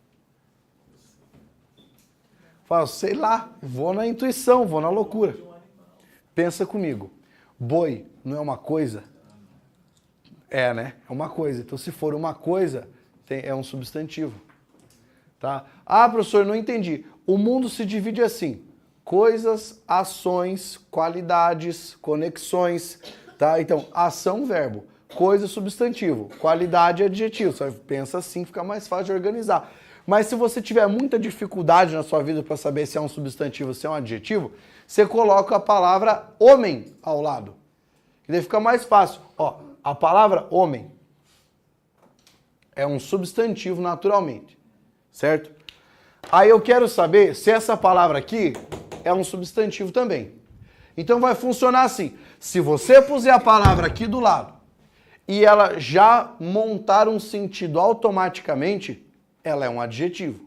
Fala, sei lá, vou na intuição, vou na loucura. Pensa comigo. Boi não é uma coisa? É, né? É uma coisa. Então, se for uma coisa, é um substantivo. Tá? Ah, professor, não entendi. O mundo se divide assim. Coisas, ações, qualidades, conexões. Tá? Então, ação, verbo. Coisa, substantivo. Qualidade, adjetivo. Você pensa assim, fica mais fácil de organizar. Mas se você tiver muita dificuldade na sua vida para saber se é um substantivo ou se é um adjetivo, você coloca a palavra homem ao lado. E daí fica mais fácil. Ó, a palavra homem É um substantivo naturalmente, certo? Aí eu quero saber se essa palavra aqui é um substantivo também. Então vai funcionar assim. Se você puser a palavra aqui do lado e ela já montar um sentido automaticamente, ela é um adjetivo.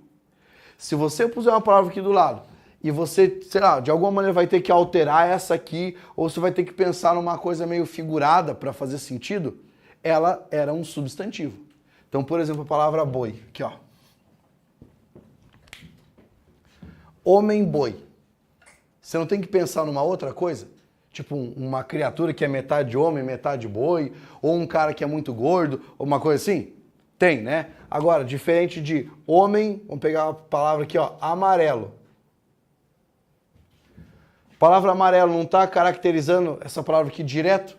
Se você puser uma palavra aqui do lado e você, sei lá, de alguma maneira vai ter que alterar essa aqui, ou você vai ter que pensar numa coisa meio figurada para fazer sentido, ela era um substantivo. Então, por exemplo, a palavra boi, aqui ó. Homem-boi. Você não tem que pensar numa outra coisa? Tipo uma criatura que é metade homem, metade boi, ou um cara que é muito gordo, ou uma coisa assim? Tem, né? Agora, diferente de homem, vamos pegar a palavra aqui, ó, amarelo. A palavra amarelo não está caracterizando essa palavra aqui direto?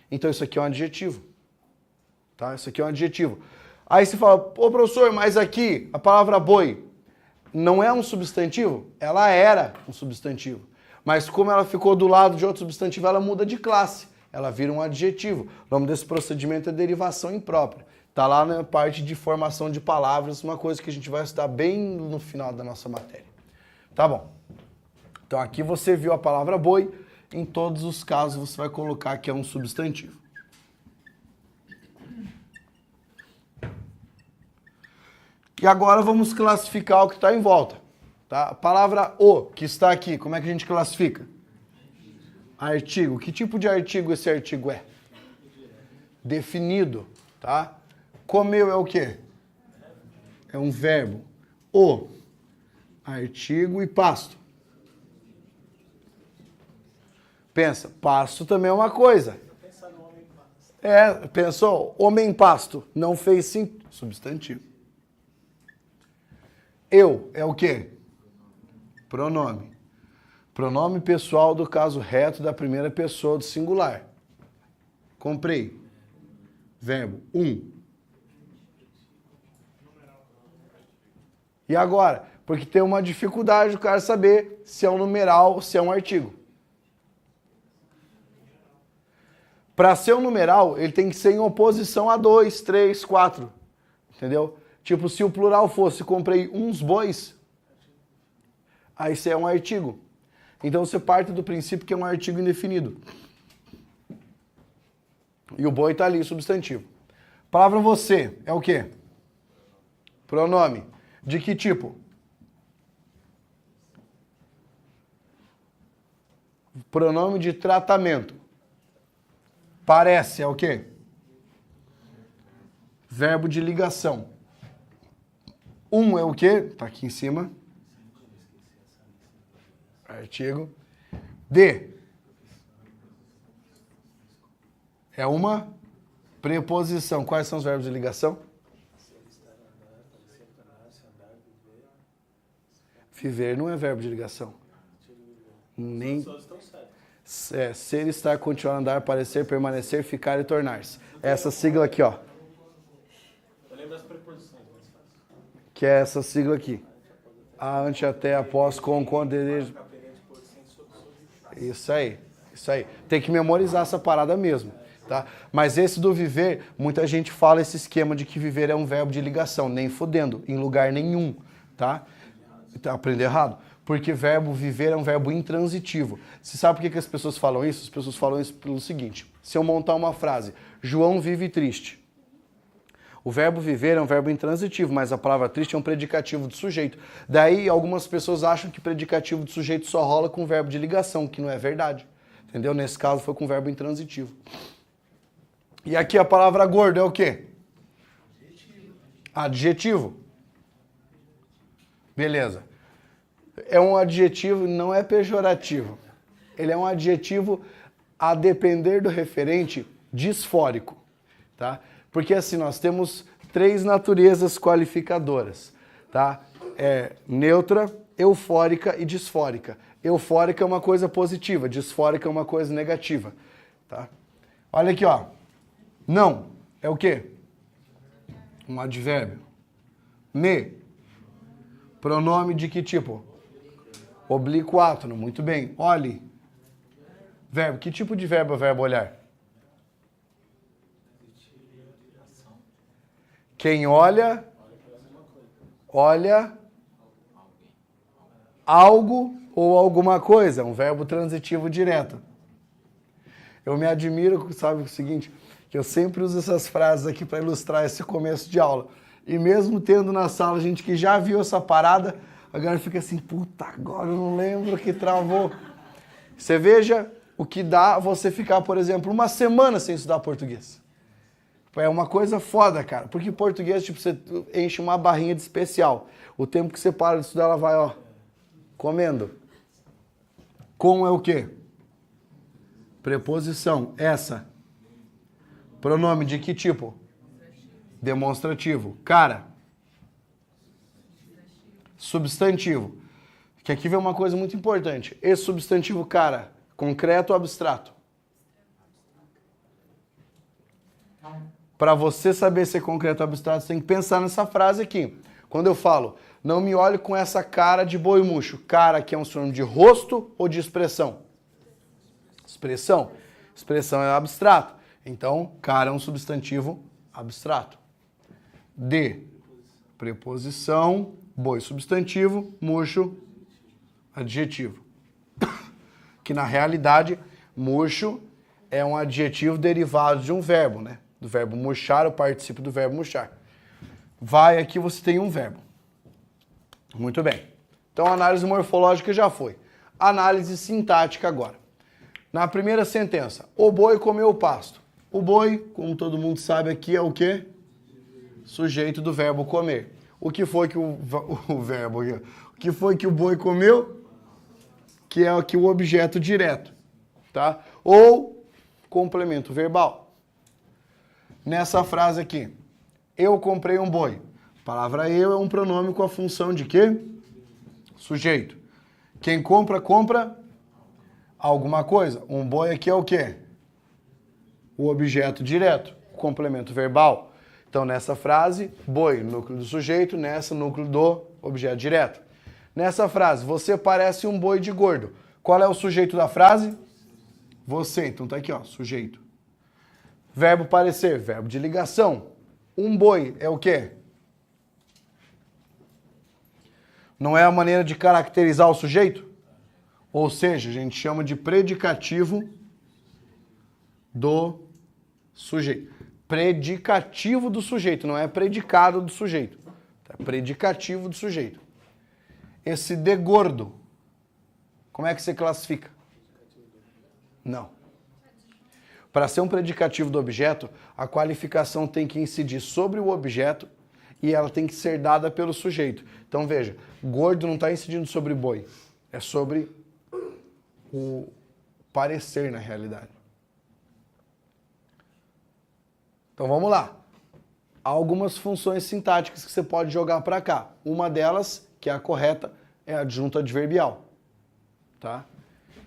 Então isso aqui é um adjetivo. Tá? Isso aqui é um adjetivo. Aí você fala, ô professor, mas aqui a palavra boi não é um substantivo? Ela era um substantivo. Mas como ela ficou do lado de outro substantivo, ela muda de classe. Ela vira um adjetivo. O nome desse procedimento é derivação imprópria. Está lá na parte de formação de palavras, uma coisa que a gente vai estudar bem no final da nossa matéria. Tá bom. Então aqui você viu a palavra boi. Em todos os casos você vai colocar que é um substantivo. E agora vamos classificar o que está em volta. Tá? A palavra o, que está aqui, como é que a gente classifica? Artigo. Que tipo de artigo esse artigo é? Definido. Tá? Comeu é o quê? É um verbo. O, artigo e pasto. Pensa, pasto também é uma coisa. Pensou? Homem-pasto. Não fez sim. Substantivo. Eu é o quê? Pronome. Pronome pessoal do caso reto da primeira pessoa do singular. Comprei. Verbo. E agora? Porque tem uma dificuldade o cara saber se é um numeral ou se é um artigo. Para ser um numeral, ele tem que ser em oposição a 2, 3, 4. Entendeu? Tipo, se o plural fosse comprei uns bois, aí isso é um artigo. Então você parte do princípio que é um artigo indefinido. E o boi está ali, substantivo. Palavra você é o quê? Pronome. De que tipo? Pronome de tratamento. Parece é o quê? Verbo de ligação. É o quê? Tá aqui em cima. Artigo. De. É uma preposição. Quais são os verbos de ligação? Viver não é verbo de ligação. Nem. Ser, estar, continuar, andar, parecer, permanecer, ficar e tornar-se. Essa sigla aqui, ó.
Eu lembro das preposições, mais fácil.
Que é essa sigla aqui. A, ante, até, após, com, desejo. Isso aí, isso aí. Tem que memorizar essa parada mesmo, tá? Mas esse do viver, muita gente fala esse esquema de que viver é um verbo de ligação, nem fodendo, em lugar nenhum, tá? Aprender errado. Porque verbo viver é um verbo intransitivo. Você sabe por que as pessoas falam isso? As pessoas falam isso pelo seguinte. Se eu montar uma frase, João vive triste. O verbo viver é um verbo intransitivo, mas a palavra triste é um predicativo de sujeito. Daí algumas pessoas acham que predicativo de sujeito só rola com verbo de ligação, que não é verdade. Entendeu? Nesse caso foi com verbo intransitivo. E aqui a palavra gordo é o quê? Adjetivo. Beleza. É um adjetivo, não é pejorativo. Ele é um adjetivo a depender do referente disfórico, tá? Porque assim, nós temos 3 naturezas qualificadoras, tá? Neutra, eufórica e disfórica. Eufórica é uma coisa positiva, disfórica é uma coisa negativa, tá? Olha aqui, ó. Não é o quê? Um advérbio. Pronome de que tipo? Oblíquo muito bem. Olhe. Verbo. Que tipo de verbo é o verbo olhar? Quem olha algo ou alguma coisa. É um verbo transitivo direto. Eu me admiro, sabe o seguinte, que eu sempre uso essas frases aqui para ilustrar esse começo de aula. E mesmo tendo na sala gente que já viu essa parada, agora fica assim, puta, agora eu não lembro que travou. Você veja o que dá você ficar, por exemplo, uma semana sem estudar português. É uma coisa foda, cara. Porque português, tipo, você enche uma barrinha de especial. O tempo que você para de estudar, ela vai, ó, comendo. Com é o quê? Preposição. Essa. Pronome de que tipo? Demonstrativo. Cara. Substantivo. Que aqui vem uma coisa muito importante. Esse substantivo, cara, concreto ou abstrato? Para você saber se é concreto ou abstrato, você tem que pensar nessa frase aqui. Quando eu falo, não me olhe com essa cara de boi murcho. Cara aqui é um sinônimo de rosto ou de expressão? Expressão. Expressão é abstrato. Então, cara é um substantivo abstrato. De, preposição, boi substantivo, murcho, adjetivo. Que na realidade, murcho é um adjetivo derivado de um verbo, né? Do verbo murchar, o particípio do verbo murchar. Vai, aqui você tem um verbo. Muito bem. Então, a análise morfológica já foi. Análise sintática agora. Na primeira sentença, o boi comeu o pasto. O boi, como todo mundo sabe aqui, é o quê? Sujeito do verbo comer. O que foi que o verbo aqui? O que foi que o boi comeu? Que é aqui o objeto direto, tá? Ou complemento verbal. Nessa frase aqui, eu comprei um boi. A palavra eu é um pronome com a função de quê? Sujeito. Quem compra, compra alguma coisa. Um boi aqui é o quê? O objeto direto, o complemento verbal. Então, nessa frase, boi, núcleo do sujeito, nessa, núcleo do objeto direto. Nessa frase, você parece um boi de gordo. Qual é o sujeito da frase? Você. Então, tá aqui, ó, sujeito. Verbo parecer, verbo de ligação. Um boi é o quê? Não é a maneira de caracterizar o sujeito? Ou seja, a gente chama de predicativo do sujeito. Predicativo do sujeito, não é predicado do sujeito. É predicativo do sujeito. Esse de gordo, como é que você classifica? Não. Para ser um predicativo do objeto, a qualificação tem que incidir sobre o objeto e ela tem que ser dada pelo sujeito. Então veja, gordo não está incidindo sobre boi, é sobre o parecer na realidade. Então vamos lá. Há algumas funções sintáticas que você pode jogar para cá. Uma delas, que é a correta, é a adjunto adverbial. Tá?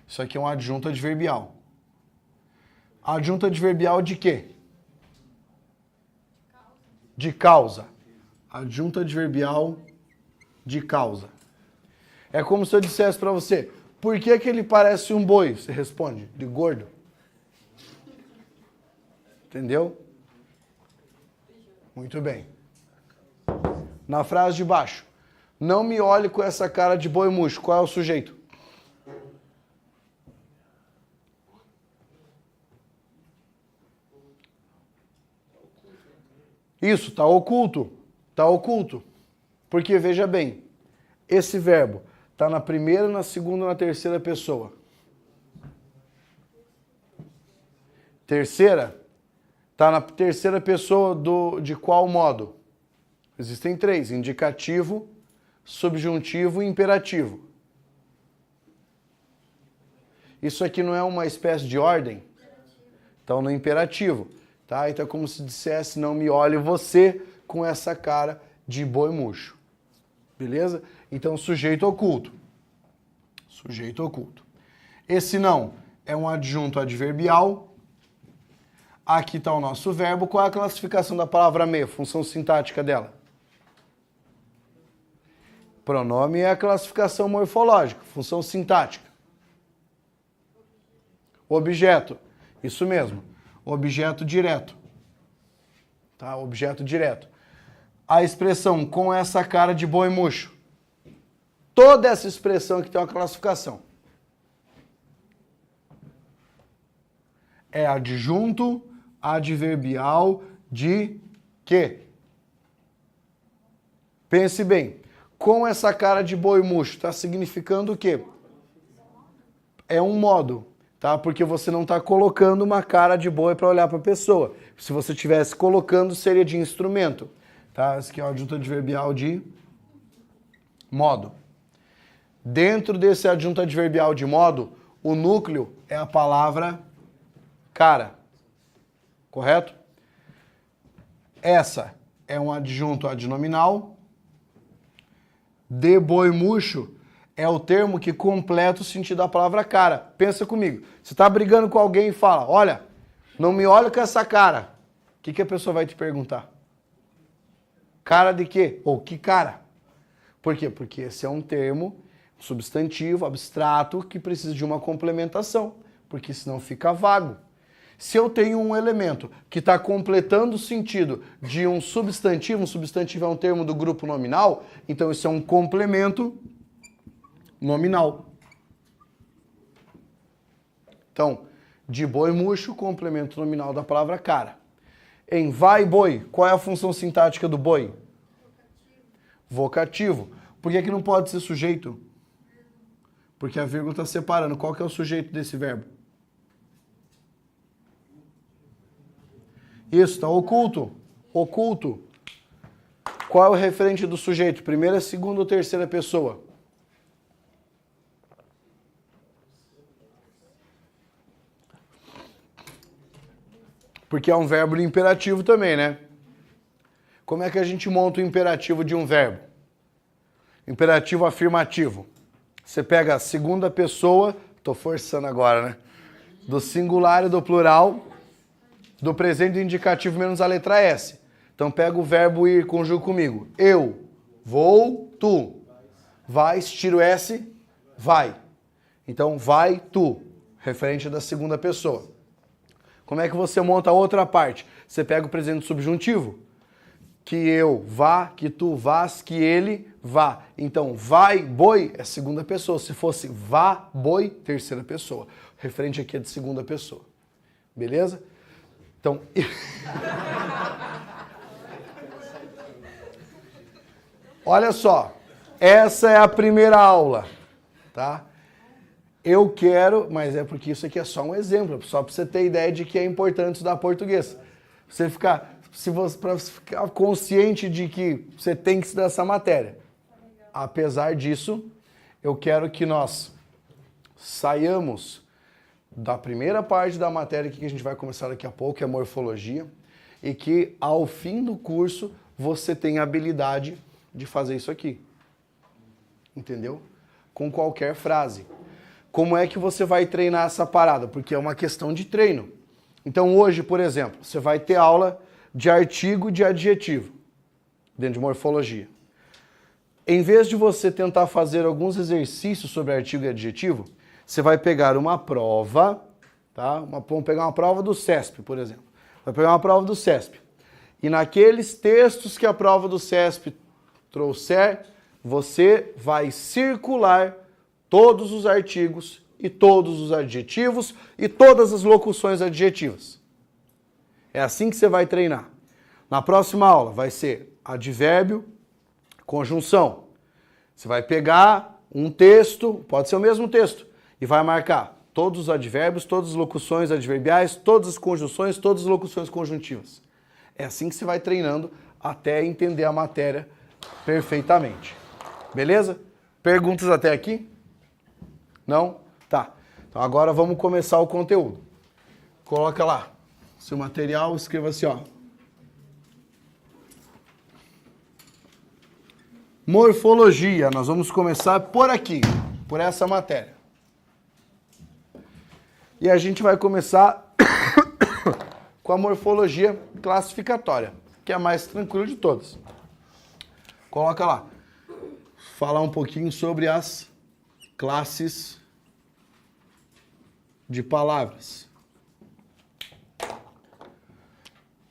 Isso aqui é um adjunto adverbial. Adjunto adverbial de quê? De causa. Adjunto adverbial de causa. É como se eu dissesse para você, por que que ele parece um boi? Você responde, de gordo. Entendeu? Muito bem. Na frase de baixo, não me olhe com essa cara de boi murcho. Qual é o sujeito? Isso, está oculto. Está oculto. Porque, veja bem, esse verbo está na primeira, na segunda ou na terceira pessoa? Terceira? Está na terceira pessoa de qual modo? Existem três, indicativo, subjuntivo e imperativo. Isso aqui não é uma espécie de ordem? Então, no imperativo. Tá? Então é como se dissesse, não me olhe você com essa cara de boi murcho. Beleza? Então, sujeito oculto. Sujeito oculto. Esse não é um adjunto adverbial. Aqui está o nosso verbo. Qual é a classificação da palavra me? Função sintática dela? Pronome é a classificação morfológica. Função sintática. Objeto. Isso mesmo. Objeto direto. Tá? Objeto direto. a expressão com essa cara de boi murcho. Toda essa expressão aqui tem uma classificação. É adjunto adverbial de quê? Pense bem. Com essa cara de boi murcho, está significando o quê? É um modo, tá? Porque você não está colocando uma cara de boi para olhar para a pessoa. Se você estivesse colocando, seria de instrumento. Tá? Esse aqui é o adjunto adverbial de modo. Dentro desse adjunto adverbial de modo, o núcleo é a palavra cara. Correto? Essa é um adjunto adnominal. De boi murcho é o termo que completa o sentido da palavra cara. Pensa comigo. Você está brigando com alguém e fala, olha, não me olha com essa cara. O que a pessoa vai te perguntar? Cara de quê? Ou que cara? Por quê? Porque esse é um termo substantivo, abstrato, que precisa de uma complementação, porque senão fica vago. Se eu tenho um elemento que está completando o sentido de um substantivo é um termo do grupo nominal, então isso é um complemento nominal. Então, de boi murcho, complemento nominal da palavra cara. Em vai boi, qual é a função sintática do boi? Vocativo. Por que não pode ser sujeito? Porque a vírgula está separando. Qual que é o sujeito desse verbo? Isso, está oculto. Oculto. Qual é o referente do sujeito? Primeira, segunda ou terceira pessoa? Porque é um verbo de imperativo também, né? Como é que a gente monta o imperativo de um verbo? Imperativo afirmativo. Você pega a segunda pessoa, tô forçando agora, né? Do singular e do plural, do presente do indicativo menos a letra S. Então pega o verbo ir, conjuga comigo. Eu, vou, tu. Vais, tiro S, vai. Então vai, tu. Referente da segunda pessoa. Como é que você monta a outra parte? Você pega o presente subjuntivo. Que eu vá, que tu vás, que ele vá. Então, vai, boi é segunda pessoa. Se fosse vá, boi, terceira pessoa. Referente aqui é de segunda pessoa. Beleza? Então... Olha só. Essa é a primeira aula. Tá? Eu quero, mas é porque isso aqui é só um exemplo. Só para você ter ideia de que é importante estudar português. Para você ficar consciente de que você tem que estudar essa matéria. Apesar disso, eu quero que nós saiamos da primeira parte da matéria que a gente vai começar daqui a pouco, que é morfologia, e que ao fim do curso você tenha a habilidade de fazer isso aqui. Entendeu? Com qualquer frase. Como é que você vai treinar essa parada? Porque é uma questão de treino. Então hoje, por exemplo, você vai ter aula de artigo e de adjetivo, dentro de morfologia. Em vez de você tentar fazer alguns exercícios sobre artigo e adjetivo, você vai pegar uma prova, tá? Vamos pegar uma prova do CESP, por exemplo. Vai pegar uma prova do CESP. E naqueles textos que a prova do CESP trouxer, você vai circular todos os artigos e todos os adjetivos e todas as locuções adjetivas. É assim que você vai treinar. Na próxima aula vai ser advérbio, conjunção. Você vai pegar um texto, pode ser o mesmo texto, e vai marcar todos os advérbios, todas as locuções adverbiais, todas as conjunções, todas as locuções conjuntivas. É assim que você vai treinando até entender a matéria perfeitamente. Beleza? Perguntas até aqui? Não? Tá. Então agora vamos começar o conteúdo. Coloca lá seu material, escreva assim, ó. Morfologia. Nós vamos começar por aqui, por essa matéria. E a gente vai começar com a morfologia classificatória, que é a mais tranquila de todas. Coloca lá. Falar um pouquinho sobre as classes de palavras.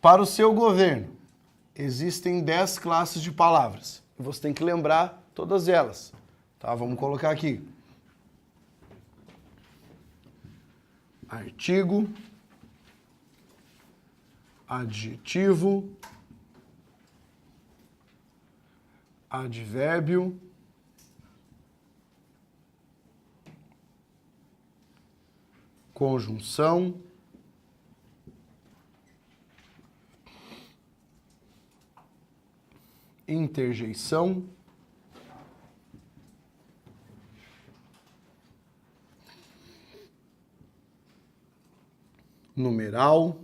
Para o seu governo, existem 10 classes de palavras. E você tem que lembrar todas elas. Tá? Vamos colocar aqui. Artigo, adjetivo, advérbio, conjunção, interjeição, numeral,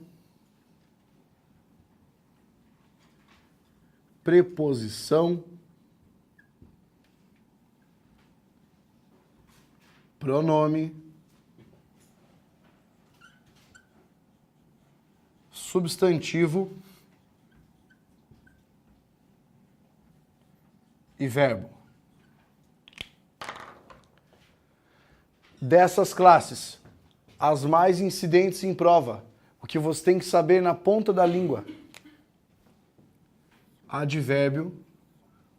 preposição, pronome, substantivo e verbo. Dessas classes, as mais incidentes em prova, o que você tem que saber na ponta da língua: advérbio,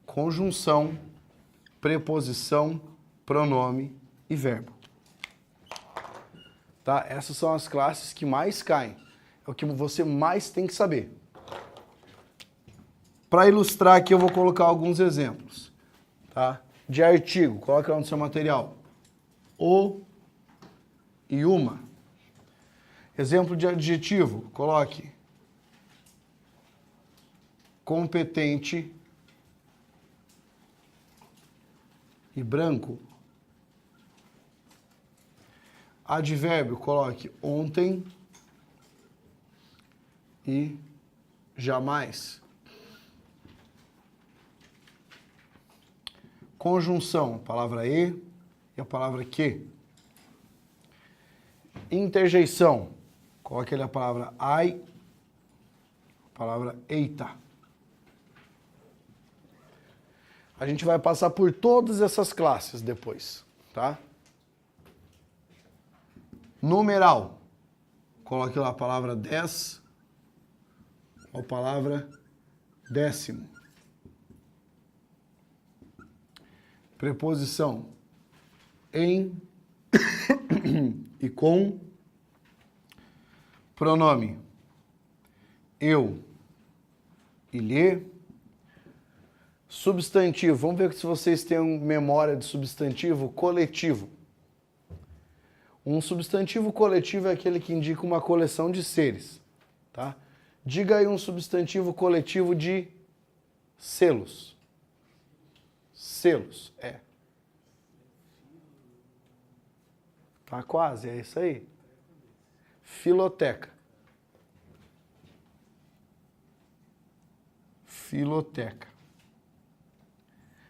conjunção, preposição, pronome e verbo. Tá? Essas são as classes que mais caem. É o que você mais tem que saber. Para ilustrar aqui, eu vou colocar alguns exemplos. Tá? De artigo, coloca lá no seu material. O e uma. Exemplo de adjetivo, coloque competente e branco. Advérbio, coloque ontem e jamais. Conjunção, a palavra e a palavra que. Interjeição, coloque ali a palavra ai, a palavra eita. A gente vai passar por todas essas classes depois, tá? Numeral, coloque lá a palavra 10 ou a palavra décimo. Preposição, em e com. Pronome, eu e lhe. Substantivo, vamos ver se vocês têm memória de substantivo coletivo. Um substantivo coletivo é aquele que indica uma coleção de seres, tá? Diga aí um substantivo coletivo de selos. Selos, é. Tá quase, é isso aí. Filoteca. Filoteca.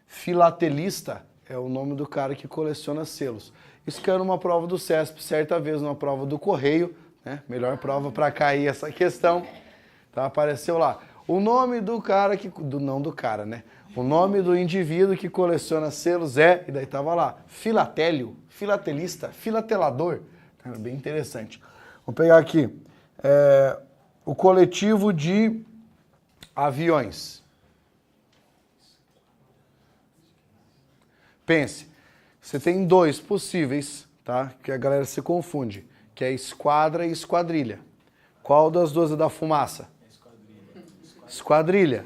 Filatelista é o nome do cara que coleciona selos. Isso caiu numa prova do CESP, certa vez numa prova do Correio, né? Melhor prova para cair essa questão. Tá? Apareceu lá. O nome do cara que... não do cara, né? O nome do indivíduo que coleciona selos é... E daí tava lá. Filatélio, filatelista, filatelador. Cara, bem interessante. Vou pegar aqui. O coletivo de aviões. Pense, você tem dois possíveis, tá? Que a galera se confunde, que é esquadra e esquadrilha. Qual das duas é da fumaça? Esquadrilha.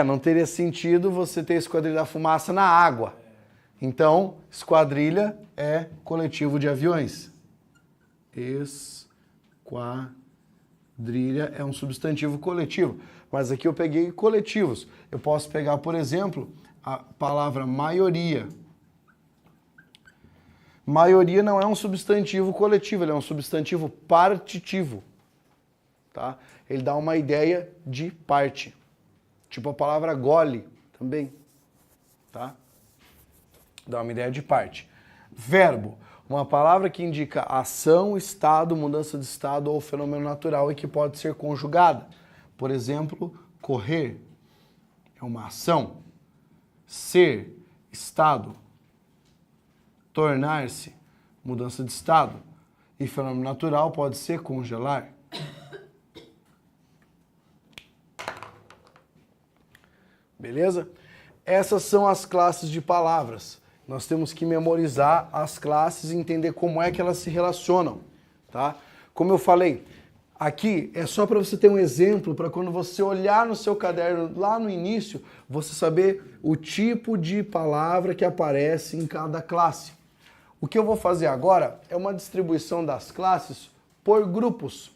Não teria sentido você ter esquadrilha da fumaça na água. Então, esquadrilha é coletivo de aviões. Esquadrilha é um substantivo coletivo. Mas aqui eu peguei coletivos. Eu posso pegar, por exemplo, a palavra maioria. Maioria não é um substantivo coletivo, ele é um substantivo partitivo. Tá? Ele dá uma ideia de parte. Tipo a palavra gole também. Tá? Dá uma ideia de parte. Verbo, uma palavra que indica ação, estado, mudança de estado ou fenômeno natural e que pode ser conjugada. Por exemplo, correr é uma ação. Ser, estado. Tornar-se, mudança de estado. E fenômeno natural pode ser congelar. Beleza? Essas são as classes de palavras. Nós temos que memorizar as classes e entender como é que elas se relacionam, tá? Como eu falei, aqui é só para você ter um exemplo, para quando você olhar no seu caderno lá no início, você saber o tipo de palavra que aparece em cada classe. O que eu vou fazer agora é uma distribuição das classes por grupos.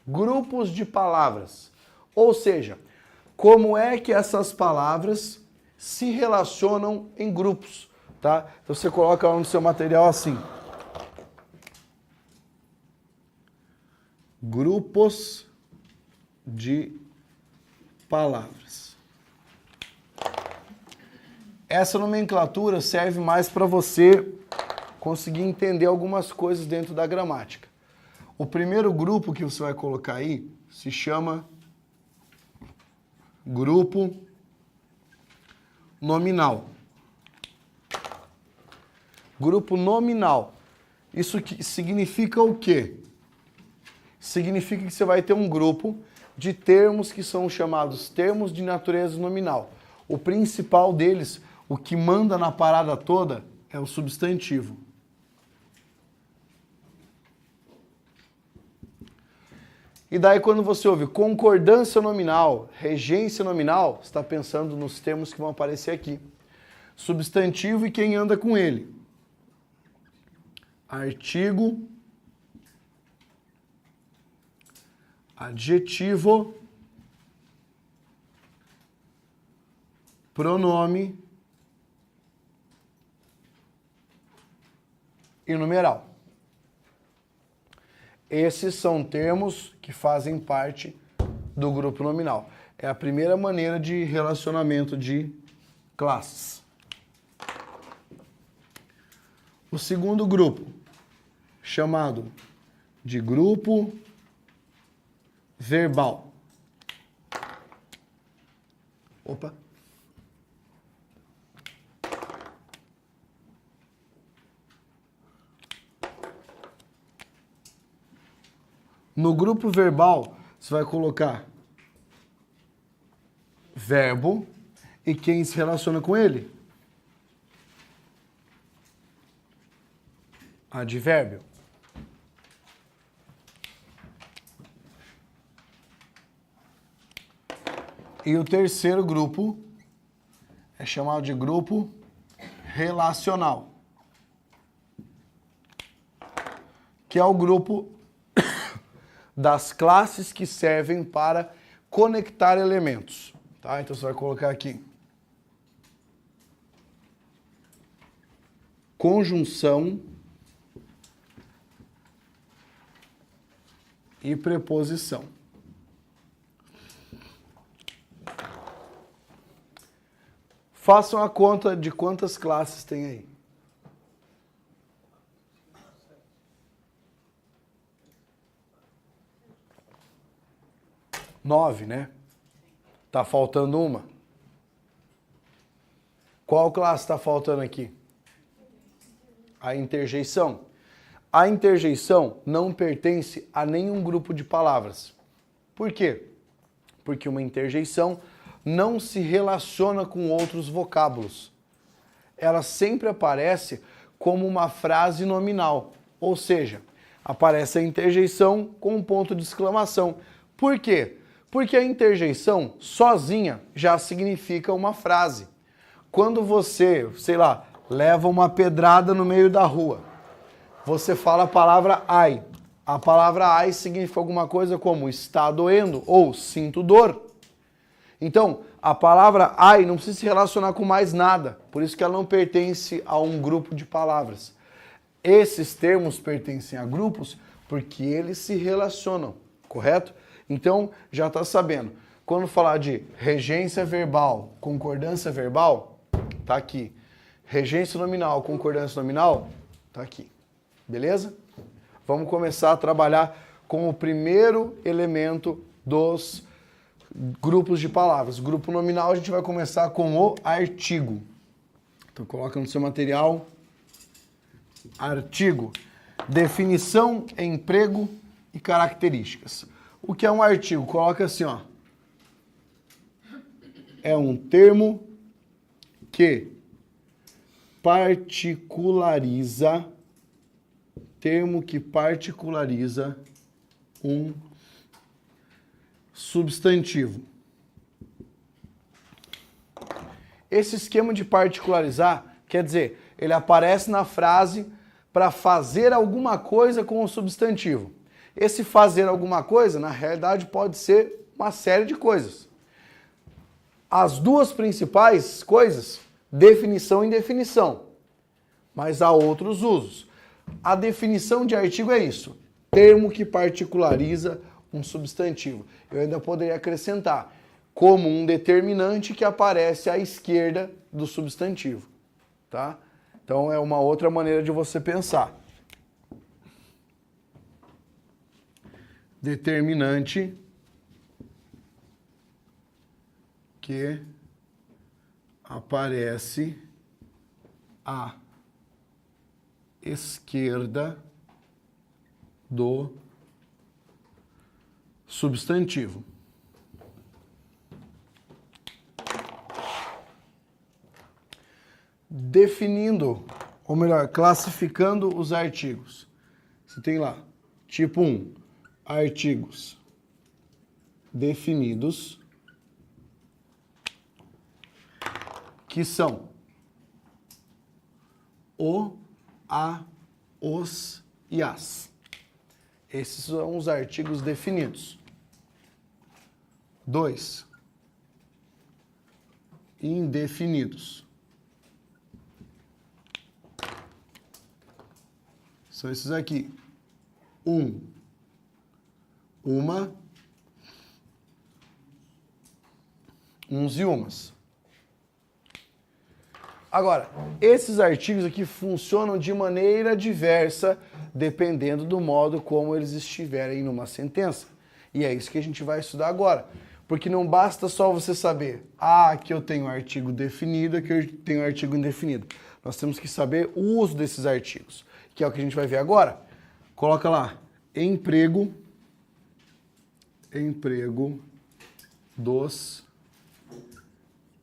Grupos de palavras. Ou seja, como é que essas palavras se relacionam em grupos, tá? Então você coloca no seu material assim. Grupos de palavras. Essa nomenclatura serve mais para você conseguir entender algumas coisas dentro da gramática. O primeiro grupo que você vai colocar aí se chama grupo nominal. Grupo nominal. Isso significa o quê? Significa que você vai ter um grupo de termos que são chamados termos de natureza nominal. O principal deles, o que manda na parada toda, é o substantivo. E daí quando você ouve concordância nominal, regência nominal, você está pensando nos termos que vão aparecer aqui. Substantivo e quem anda com ele. Artigo, adjetivo, pronome e numeral. Esses são termos que fazem parte do grupo nominal. É a primeira maneira de relacionamento de classes. O segundo grupo, chamado de grupo verbal. Opa! No grupo verbal, você vai colocar verbo e quem se relaciona com ele? Advérbio. E o terceiro grupo é chamado de grupo relacional, que é o grupo das classes que servem para conectar elementos. Tá? Então você vai colocar aqui conjunção e preposição. Façam a conta de quantas classes tem aí. 9, né? Tá faltando uma. Qual classe está faltando aqui? A interjeição. A interjeição não pertence a nenhum grupo de palavras. Por quê? Porque uma interjeição não se relaciona com outros vocábulos. Ela sempre aparece como uma frase nominal, ou seja, aparece a interjeição com um ponto de exclamação. Por quê? Porque a interjeição sozinha já significa uma frase. Quando você, sei lá, leva uma pedrada no meio da rua, você fala a palavra ai. A palavra ai significa alguma coisa como está doendo ou sinto dor. Então, a palavra ai não precisa se relacionar com mais nada, por isso que ela não pertence a um grupo de palavras. Esses termos pertencem a grupos porque eles se relacionam, correto? Então, já está sabendo. Quando falar de regência verbal, concordância verbal, tá aqui. Regência nominal, concordância nominal, tá aqui. Beleza? Vamos começar a trabalhar com o primeiro elemento dos grupos de palavras. Grupo nominal, a gente vai começar com o artigo. Então, coloca no seu material. Artigo. Definição, emprego e características. O que é um artigo? Coloca assim, ó. é um termo que particulariza um substantivo. Esse esquema de particularizar quer dizer, ele aparece na frase para fazer alguma coisa com o substantivo. Esse fazer alguma coisa, na realidade, pode ser uma série de coisas. As duas principais coisas, definição e indefinição. Mas há outros usos. A definição de artigo é isso: termo que particulariza um substantivo. Eu ainda poderia acrescentar como um determinante que aparece à esquerda do substantivo, tá? Então é uma outra maneira de você pensar. Determinante que aparece à esquerda do substantivo. Definindo, ou melhor, classificando os artigos. Você tem lá, tipo 1, artigos definidos, que são o, a, os e as. Esses são os artigos definidos. 2, indefinidos. São esses aqui. 1, uma, uns e umas. Agora, esses artigos aqui funcionam de maneira diversa, dependendo do modo como eles estiverem numa sentença. E é isso que a gente vai estudar agora. Porque não basta só você saber, aqui eu tenho artigo definido, aqui eu tenho artigo indefinido. Nós temos que saber o uso desses artigos, que é o que a gente vai ver agora. Coloca lá, emprego dos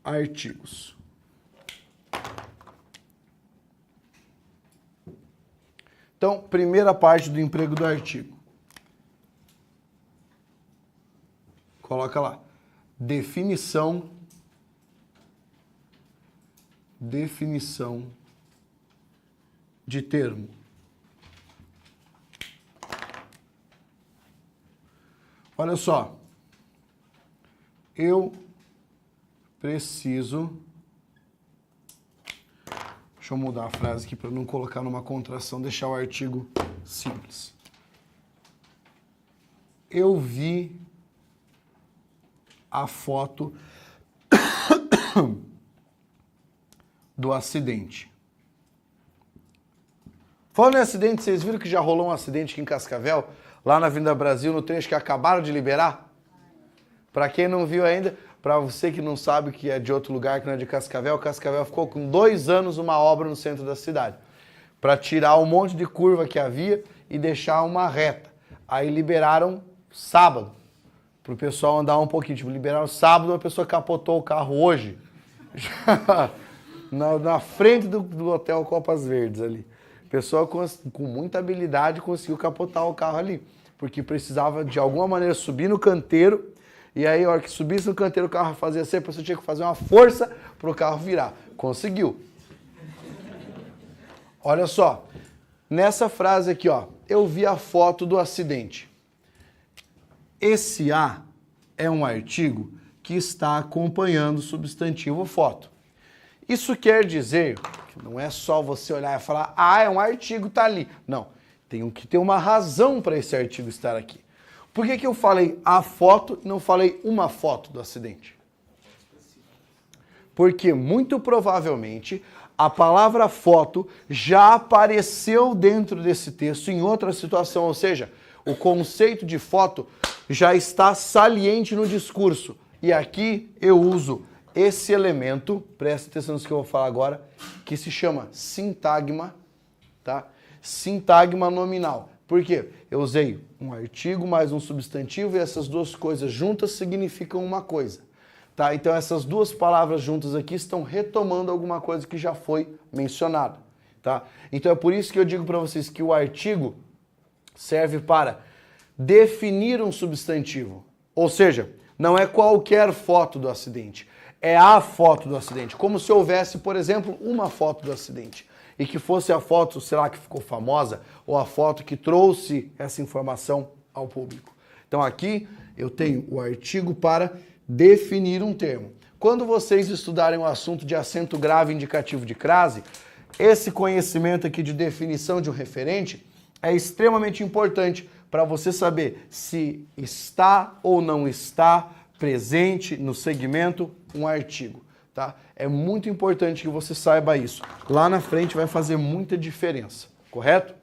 artigos. Então, primeira parte do emprego do artigo. Coloca lá, definição de termo. Olha só, eu preciso... Deixa eu mudar a frase aqui para não colocar numa contração, deixar o artigo simples. Eu vi a foto do acidente. Falando em acidente, vocês viram que já rolou um acidente aqui em Cascavel, lá na Avenida Brasil, no trecho que acabaram de liberar? Para quem não viu ainda, para você que não sabe que é de outro lugar, que não é de Cascavel, Cascavel ficou com 2 anos uma obra no centro da cidade, para tirar um monte de curva que havia e deixar uma reta. Aí liberaram sábado, para o pessoal andar um pouquinho. Tipo, liberaram sábado, a pessoa capotou o carro hoje, na frente do Hotel Copas Verdes ali. A pessoa com muita habilidade conseguiu capotar o carro ali, porque precisava de alguma maneira subir no canteiro. E aí, a hora que subisse no canteiro, o carro fazia assim, a pessoa tinha que fazer uma força para o carro virar. Conseguiu. Olha só, nessa frase aqui, ó, eu vi a foto do acidente. Esse a é um artigo que está acompanhando o substantivo foto. Isso quer dizer que não é só você olhar e falar, é um artigo, tá ali. Não, tem que ter uma razão para esse artigo estar aqui. Por que eu falei a foto e não falei uma foto do acidente? Porque muito provavelmente a palavra foto já apareceu dentro desse texto em outra situação, ou seja, o conceito de foto já está saliente no discurso. E aqui eu uso esse elemento, presta atenção no que eu vou falar agora, que se chama sintagma, tá? Sintagma nominal. Por quê? Eu usei um artigo mais um substantivo e essas duas coisas juntas significam uma coisa. Tá? Então essas duas palavras juntas aqui estão retomando alguma coisa que já foi mencionada. Tá? Então é por isso que eu digo para vocês que o artigo serve para definir um substantivo. Ou seja, não é qualquer foto do acidente, é a foto do acidente. Como se houvesse, por exemplo, uma foto do acidente. E que fosse a foto, sei lá, que ficou famosa, ou a foto que trouxe essa informação ao público. Então aqui eu tenho o artigo para definir um termo. Quando vocês estudarem o assunto de acento grave indicativo de crase, esse conhecimento aqui de definição de um referente é extremamente importante para você saber se está ou não está presente no segmento um artigo. Tá? É muito importante que você saiba isso. Lá na frente vai fazer muita diferença, correto?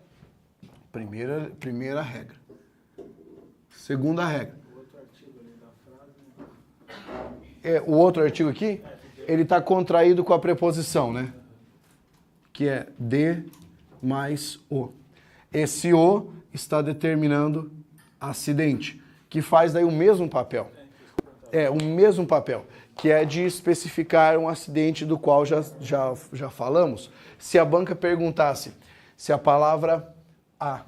Primeira regra. Segunda regra. O outro artigo aqui, ele está contraído com a preposição, né? Que é de mais o. Esse o está determinando acidente, que faz daí o mesmo papel. O mesmo papel, que é de especificar um acidente do qual já falamos. Se a banca perguntasse se a palavra a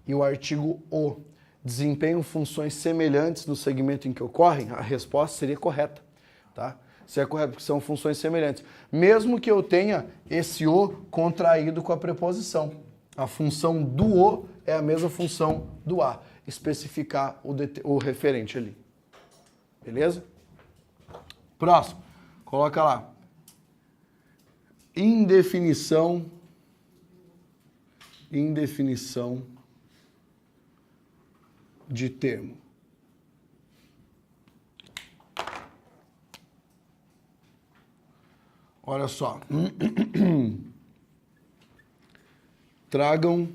e o artigo o desempenham funções semelhantes no segmento em que ocorrem, a resposta seria correta. Tá? Se é correto, porque são funções semelhantes. Mesmo que eu tenha esse o contraído com a preposição. A função do o é a mesma função do a. Especificar o referente ali. Beleza? Próximo. Coloca lá. Indefinição de termo. Olha só. Tragam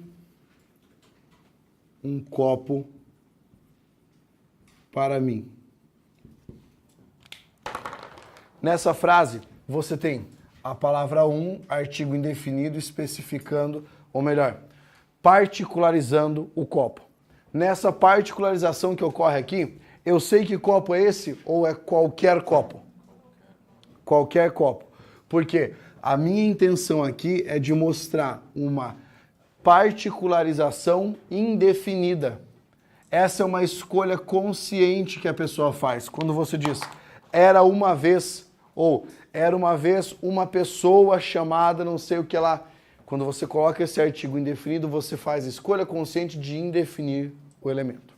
um copo para mim. Nessa frase, você tem a palavra artigo indefinido, especificando, ou melhor, particularizando o copo. Nessa particularização que ocorre aqui, eu sei que copo é esse ou é qualquer copo? Qualquer copo. Porque a minha intenção aqui é de mostrar uma particularização indefinida. Essa é uma escolha consciente que a pessoa faz. Quando você diz, era uma vez, ou era uma vez uma pessoa chamada não sei o que lá. Quando você coloca esse artigo indefinido, você faz escolha consciente de indefinir o elemento.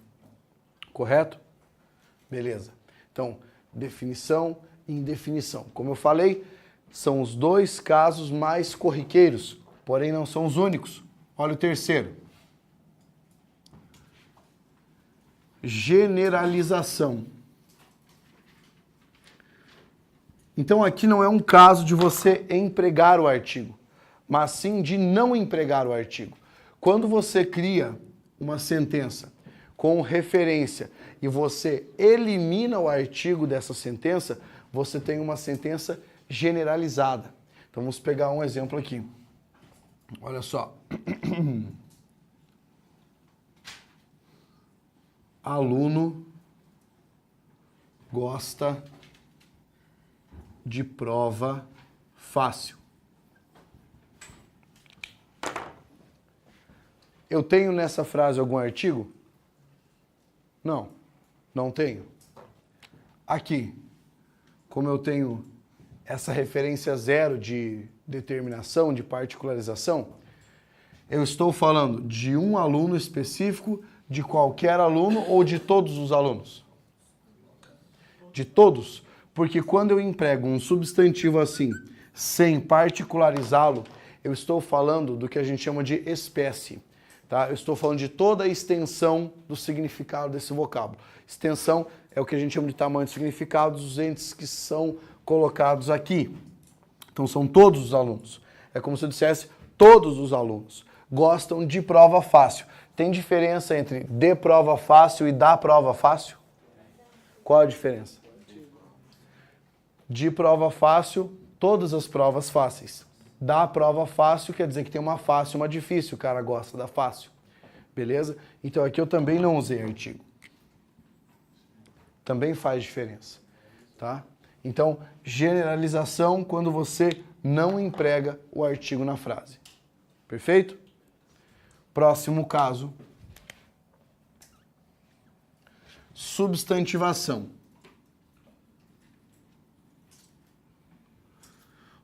Correto? Beleza. Então, definição e indefinição. Como eu falei, são os dois casos mais corriqueiros, porém não são os únicos. Olha o terceiro. Generalização. Então aqui não é um caso de você empregar o artigo, mas sim de não empregar o artigo. Quando você cria uma sentença com referência e você elimina o artigo dessa sentença, você tem uma sentença generalizada. Então vamos pegar um exemplo aqui. Olha só. Aluno gosta de prova fácil. Eu tenho nessa frase algum artigo? Não, não tenho. Aqui, como eu tenho essa referência zero de determinação, de particularização, eu estou falando de um aluno específico, de qualquer aluno ou de todos os alunos? De todos. Porque quando eu emprego um substantivo assim, sem particularizá-lo, eu estou falando do que a gente chama de espécie. Tá? Eu estou falando de toda a extensão do significado desse vocábulo. Extensão é o que a gente chama de tamanho de significado dos entes que são colocados aqui. Então são todos os alunos. É como se eu dissesse todos os alunos gostam de prova fácil. Tem diferença entre de prova fácil e da prova fácil? Qual a diferença? De prova fácil, todas as provas fáceis. Da prova fácil quer dizer que tem uma fácil e uma difícil, o cara gosta da fácil. Beleza? Então aqui eu também não usei artigo. Também faz diferença. Tá? Então, generalização quando você não emprega o artigo na frase. Perfeito? Próximo caso. Substantivação.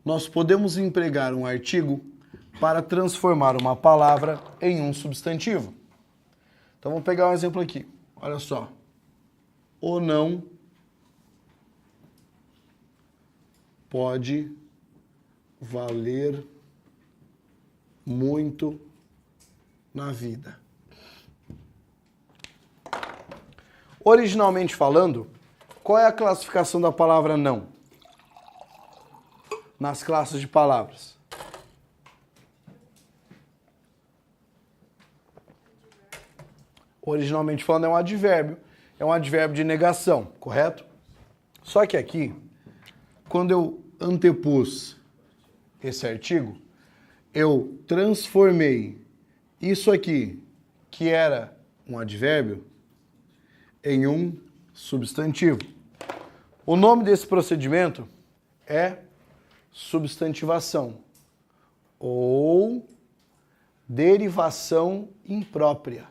Nós podemos empregar um artigo para transformar uma palavra em um substantivo. Então, vamos pegar um exemplo aqui. Olha só. O não pode valer muito na vida. Originalmente falando, qual é a classificação da palavra não? Nas classes de palavras. Originalmente falando, é um advérbio de negação, correto? Só que aqui, quando eu antepus esse artigo, eu transformei isso aqui, que era um advérbio, em um substantivo. O nome desse procedimento é substantivação ou derivação imprópria.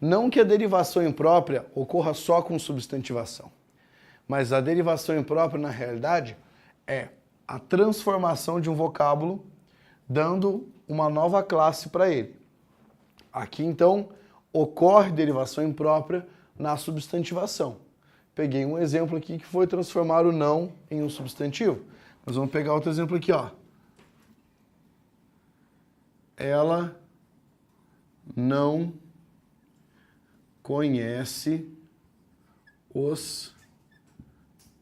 Não que a derivação imprópria ocorra só com substantivação, mas a derivação imprópria, na realidade, é a transformação de um vocábulo dando uma nova classe para ele. Aqui, então, ocorre derivação imprópria na substantivação. Peguei um exemplo aqui que foi transformar o não em um substantivo. Nós vamos pegar outro exemplo aqui, ó. Ela não conhece os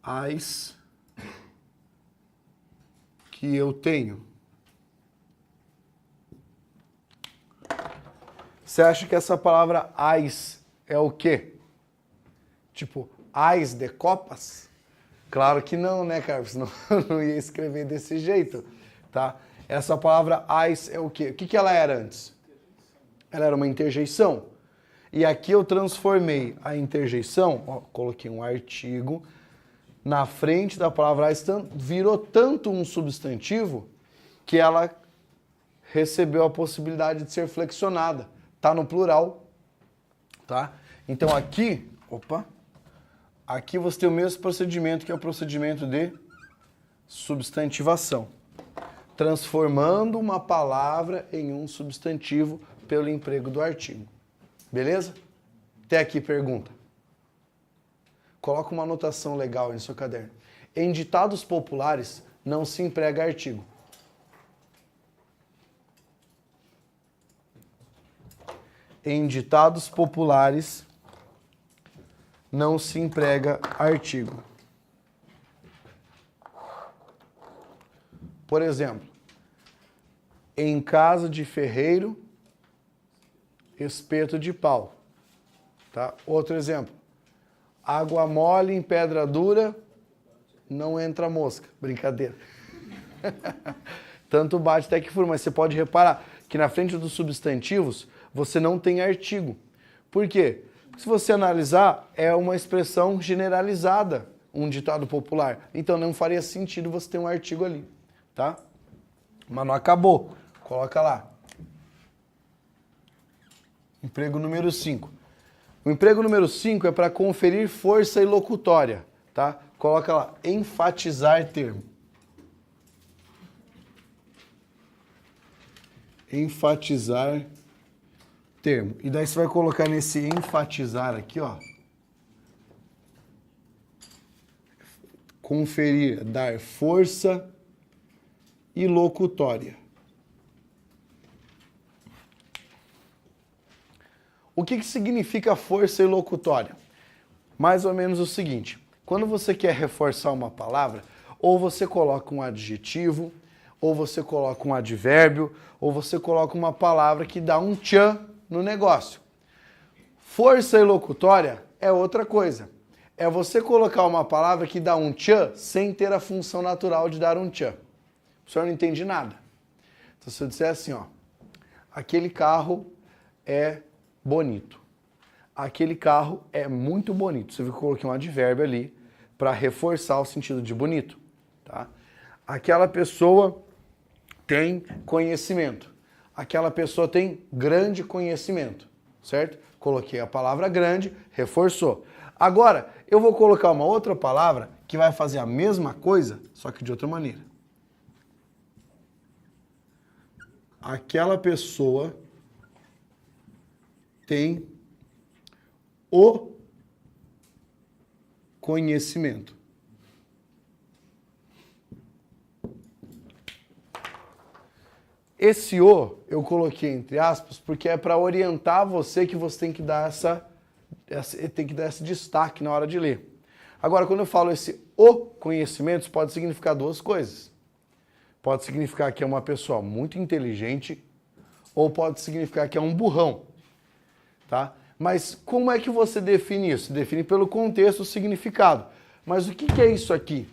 ais que eu tenho. Você acha que essa palavra ais é o quê? Tipo, ais de copas? Claro que não, né, Carlos? Senão eu não ia escrever desse jeito, tá? Essa palavra ais é o quê? O que ela era antes? Ela era uma interjeição. E aqui eu transformei a interjeição, ó, coloquei um artigo na frente da palavra ais, virou tanto um substantivo que ela recebeu a possibilidade de ser flexionada. Tá no plural, tá? Então aqui, aqui você tem o mesmo procedimento, que é o procedimento de substantivação. Transformando uma palavra em um substantivo pelo emprego do artigo. Beleza? Até aqui pergunta. Coloca uma anotação legal em seu caderno. Em ditados populares não se emprega artigo. Em ditados populares não se emprega artigo. Por exemplo, em casa de ferreiro, espeto de pau. Tá? Outro exemplo. Água mole em pedra dura, não entra mosca. Brincadeira. Tanto bate até que fura, mas você pode reparar que na frente dos substantivos você não tem artigo. Por quê? Porque se você analisar, é uma expressão generalizada, um ditado popular. Então não faria sentido você ter um artigo ali, tá? Mas não acabou. Coloca lá. Emprego número 5. O emprego número 5 é para conferir força ilocutória, tá? Coloca lá, enfatizar termo. Enfatizar termo. E daí você vai colocar nesse enfatizar aqui, ó. Conferir, dar força ilocutória. O que significa força ilocutória? Mais ou menos o seguinte, quando você quer reforçar uma palavra, ou você coloca um adjetivo, ou você coloca um advérbio, ou você coloca uma palavra que dá um tchan no negócio. Força ilocutória é outra coisa. É você colocar uma palavra que dá um tchan sem ter a função natural de dar um tchan. O senhor não entende nada. Então se eu disser assim, ó, aquele carro é bonito. Aquele carro é muito bonito. Você viu que eu coloquei um advérbio ali para reforçar o sentido de bonito, tá? Aquela pessoa tem conhecimento. Aquela pessoa tem grande conhecimento, certo? Coloquei a palavra grande, reforçou. Agora, eu vou colocar uma outra palavra que vai fazer a mesma coisa, só que de outra maneira. Aquela pessoa tem o conhecimento. Esse o eu coloquei entre aspas porque é para orientar você que você tem que dar esse destaque na hora de ler. Agora, quando eu falo esse o conhecimento, isso pode significar duas coisas. Pode significar que é uma pessoa muito inteligente ou pode significar que é um burrão, tá? Mas como é que você define isso? Define pelo contexto, o significado. Mas o que é isso aqui?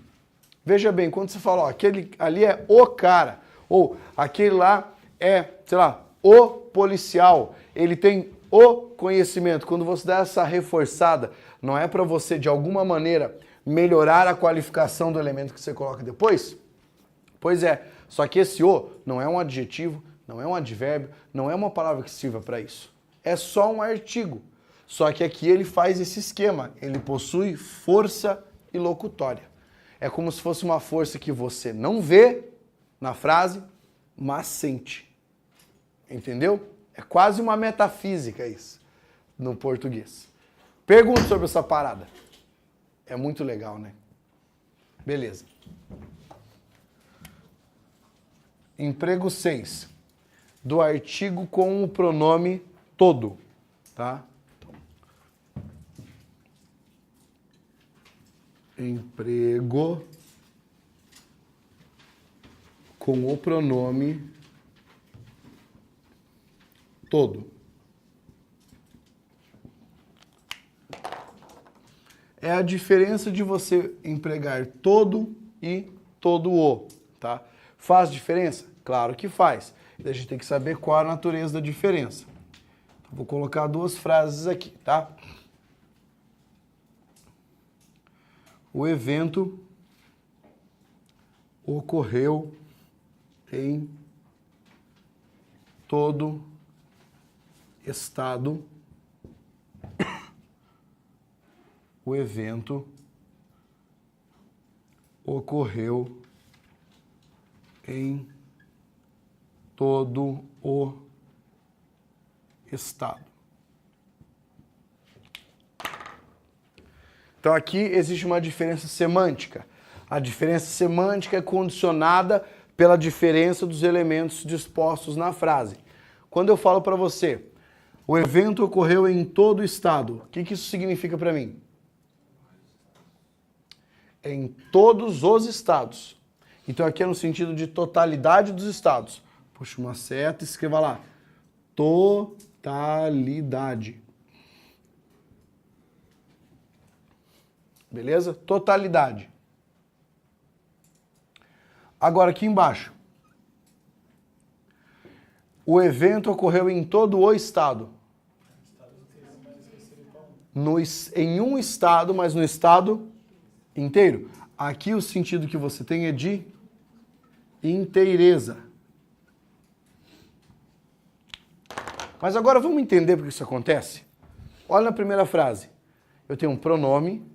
Veja bem, quando você fala, ó, aquele ali é o cara, ou aquele lá é, sei lá, o policial, ele tem o conhecimento. Quando você dá essa reforçada, não é para você, de alguma maneira, melhorar a qualificação do elemento que você coloca depois? Pois é, só que esse o não é um adjetivo, não é um advérbio, não é uma palavra que sirva para isso. É só um artigo. Só que aqui ele faz esse esquema, ele possui força ilocutória. É como se fosse uma força que você não vê na frase, mas sente. Entendeu? É quase uma metafísica isso, no português. Pergunta sobre essa parada. É muito legal, né? Beleza. Emprego 6. Do artigo com o pronome todo, tá? Emprego com o pronome todo. É a diferença de você empregar todo e todo o, tá? Faz diferença? Claro que faz. A gente tem que saber qual a natureza da diferença. Então, vou colocar duas frases aqui, tá? O evento ocorreu em todo estado. O evento ocorreu em todo o estado. Então aqui existe uma diferença semântica. A diferença semântica é condicionada pela diferença dos elementos dispostos na frase. Quando eu falo para você, o evento ocorreu em todo o estado, o que isso significa para mim? Em todos os estados. Então aqui é no sentido de totalidade dos estados. Puxa uma seta e escreva lá. Totalidade. Beleza? Totalidade. Agora aqui embaixo. O evento ocorreu em todo o estado. Em um estado, mas no estado inteiro. Aqui o sentido que você tem é de inteireza. Mas agora vamos entender por que isso acontece? Olha na primeira frase. Eu tenho um pronome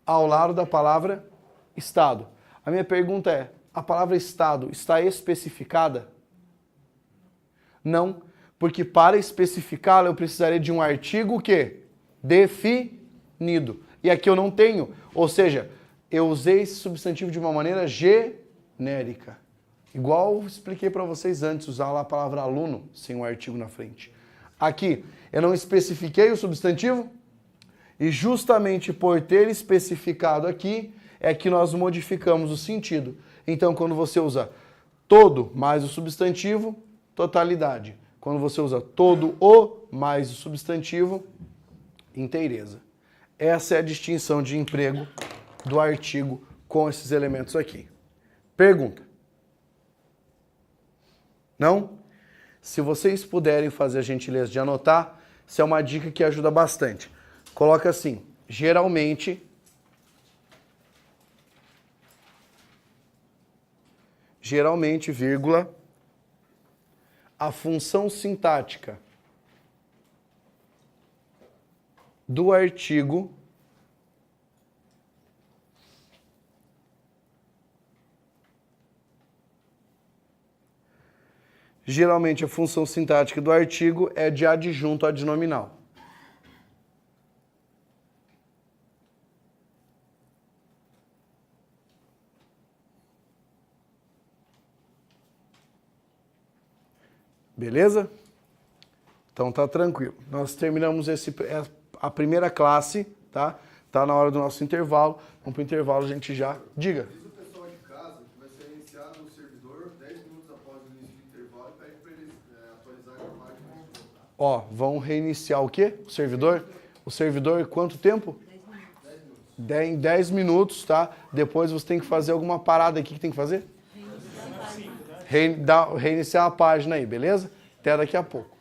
ao lado da palavra estado. A minha pergunta é, a palavra estado está especificada? Não, porque para especificá-la eu precisaria de um artigo o quê? Definido. E aqui eu não tenho. Ou seja, eu usei esse substantivo de uma maneira genérica. Igual eu expliquei para vocês antes, usar lá a palavra aluno sem um artigo na frente. Aqui, eu não especifiquei o substantivo e justamente por ter especificado aqui é que nós modificamos o sentido. Então, quando você usa todo mais o substantivo, totalidade. Quando você usa todo o mais o substantivo, inteireza. Essa é a distinção de emprego do artigo com esses elementos aqui. Pergunta. Não? Se vocês puderem fazer a gentileza de anotar, isso é uma dica que ajuda bastante. Coloca assim, geralmente, geralmente, vírgula, a função sintática do artigo geralmente a função sintática do artigo é de adjunto adnominal. Beleza? Então tá tranquilo. Nós terminamos a primeira classe, tá? Tá na hora do nosso intervalo. Vamos pro intervalo, a gente já... Diga.
Diz o pessoal de casa que vai ser iniciado o servidor 10 minutos após o início do intervalo e pede para eles atualizar a página.
Ó, vão reiniciar o quê? O servidor? O servidor, quanto tempo? 10 minutos. 10 minutos, tá? Depois você tem que fazer alguma parada aqui. O que tem que fazer? Reiniciar a página aí, beleza? Até daqui a pouco.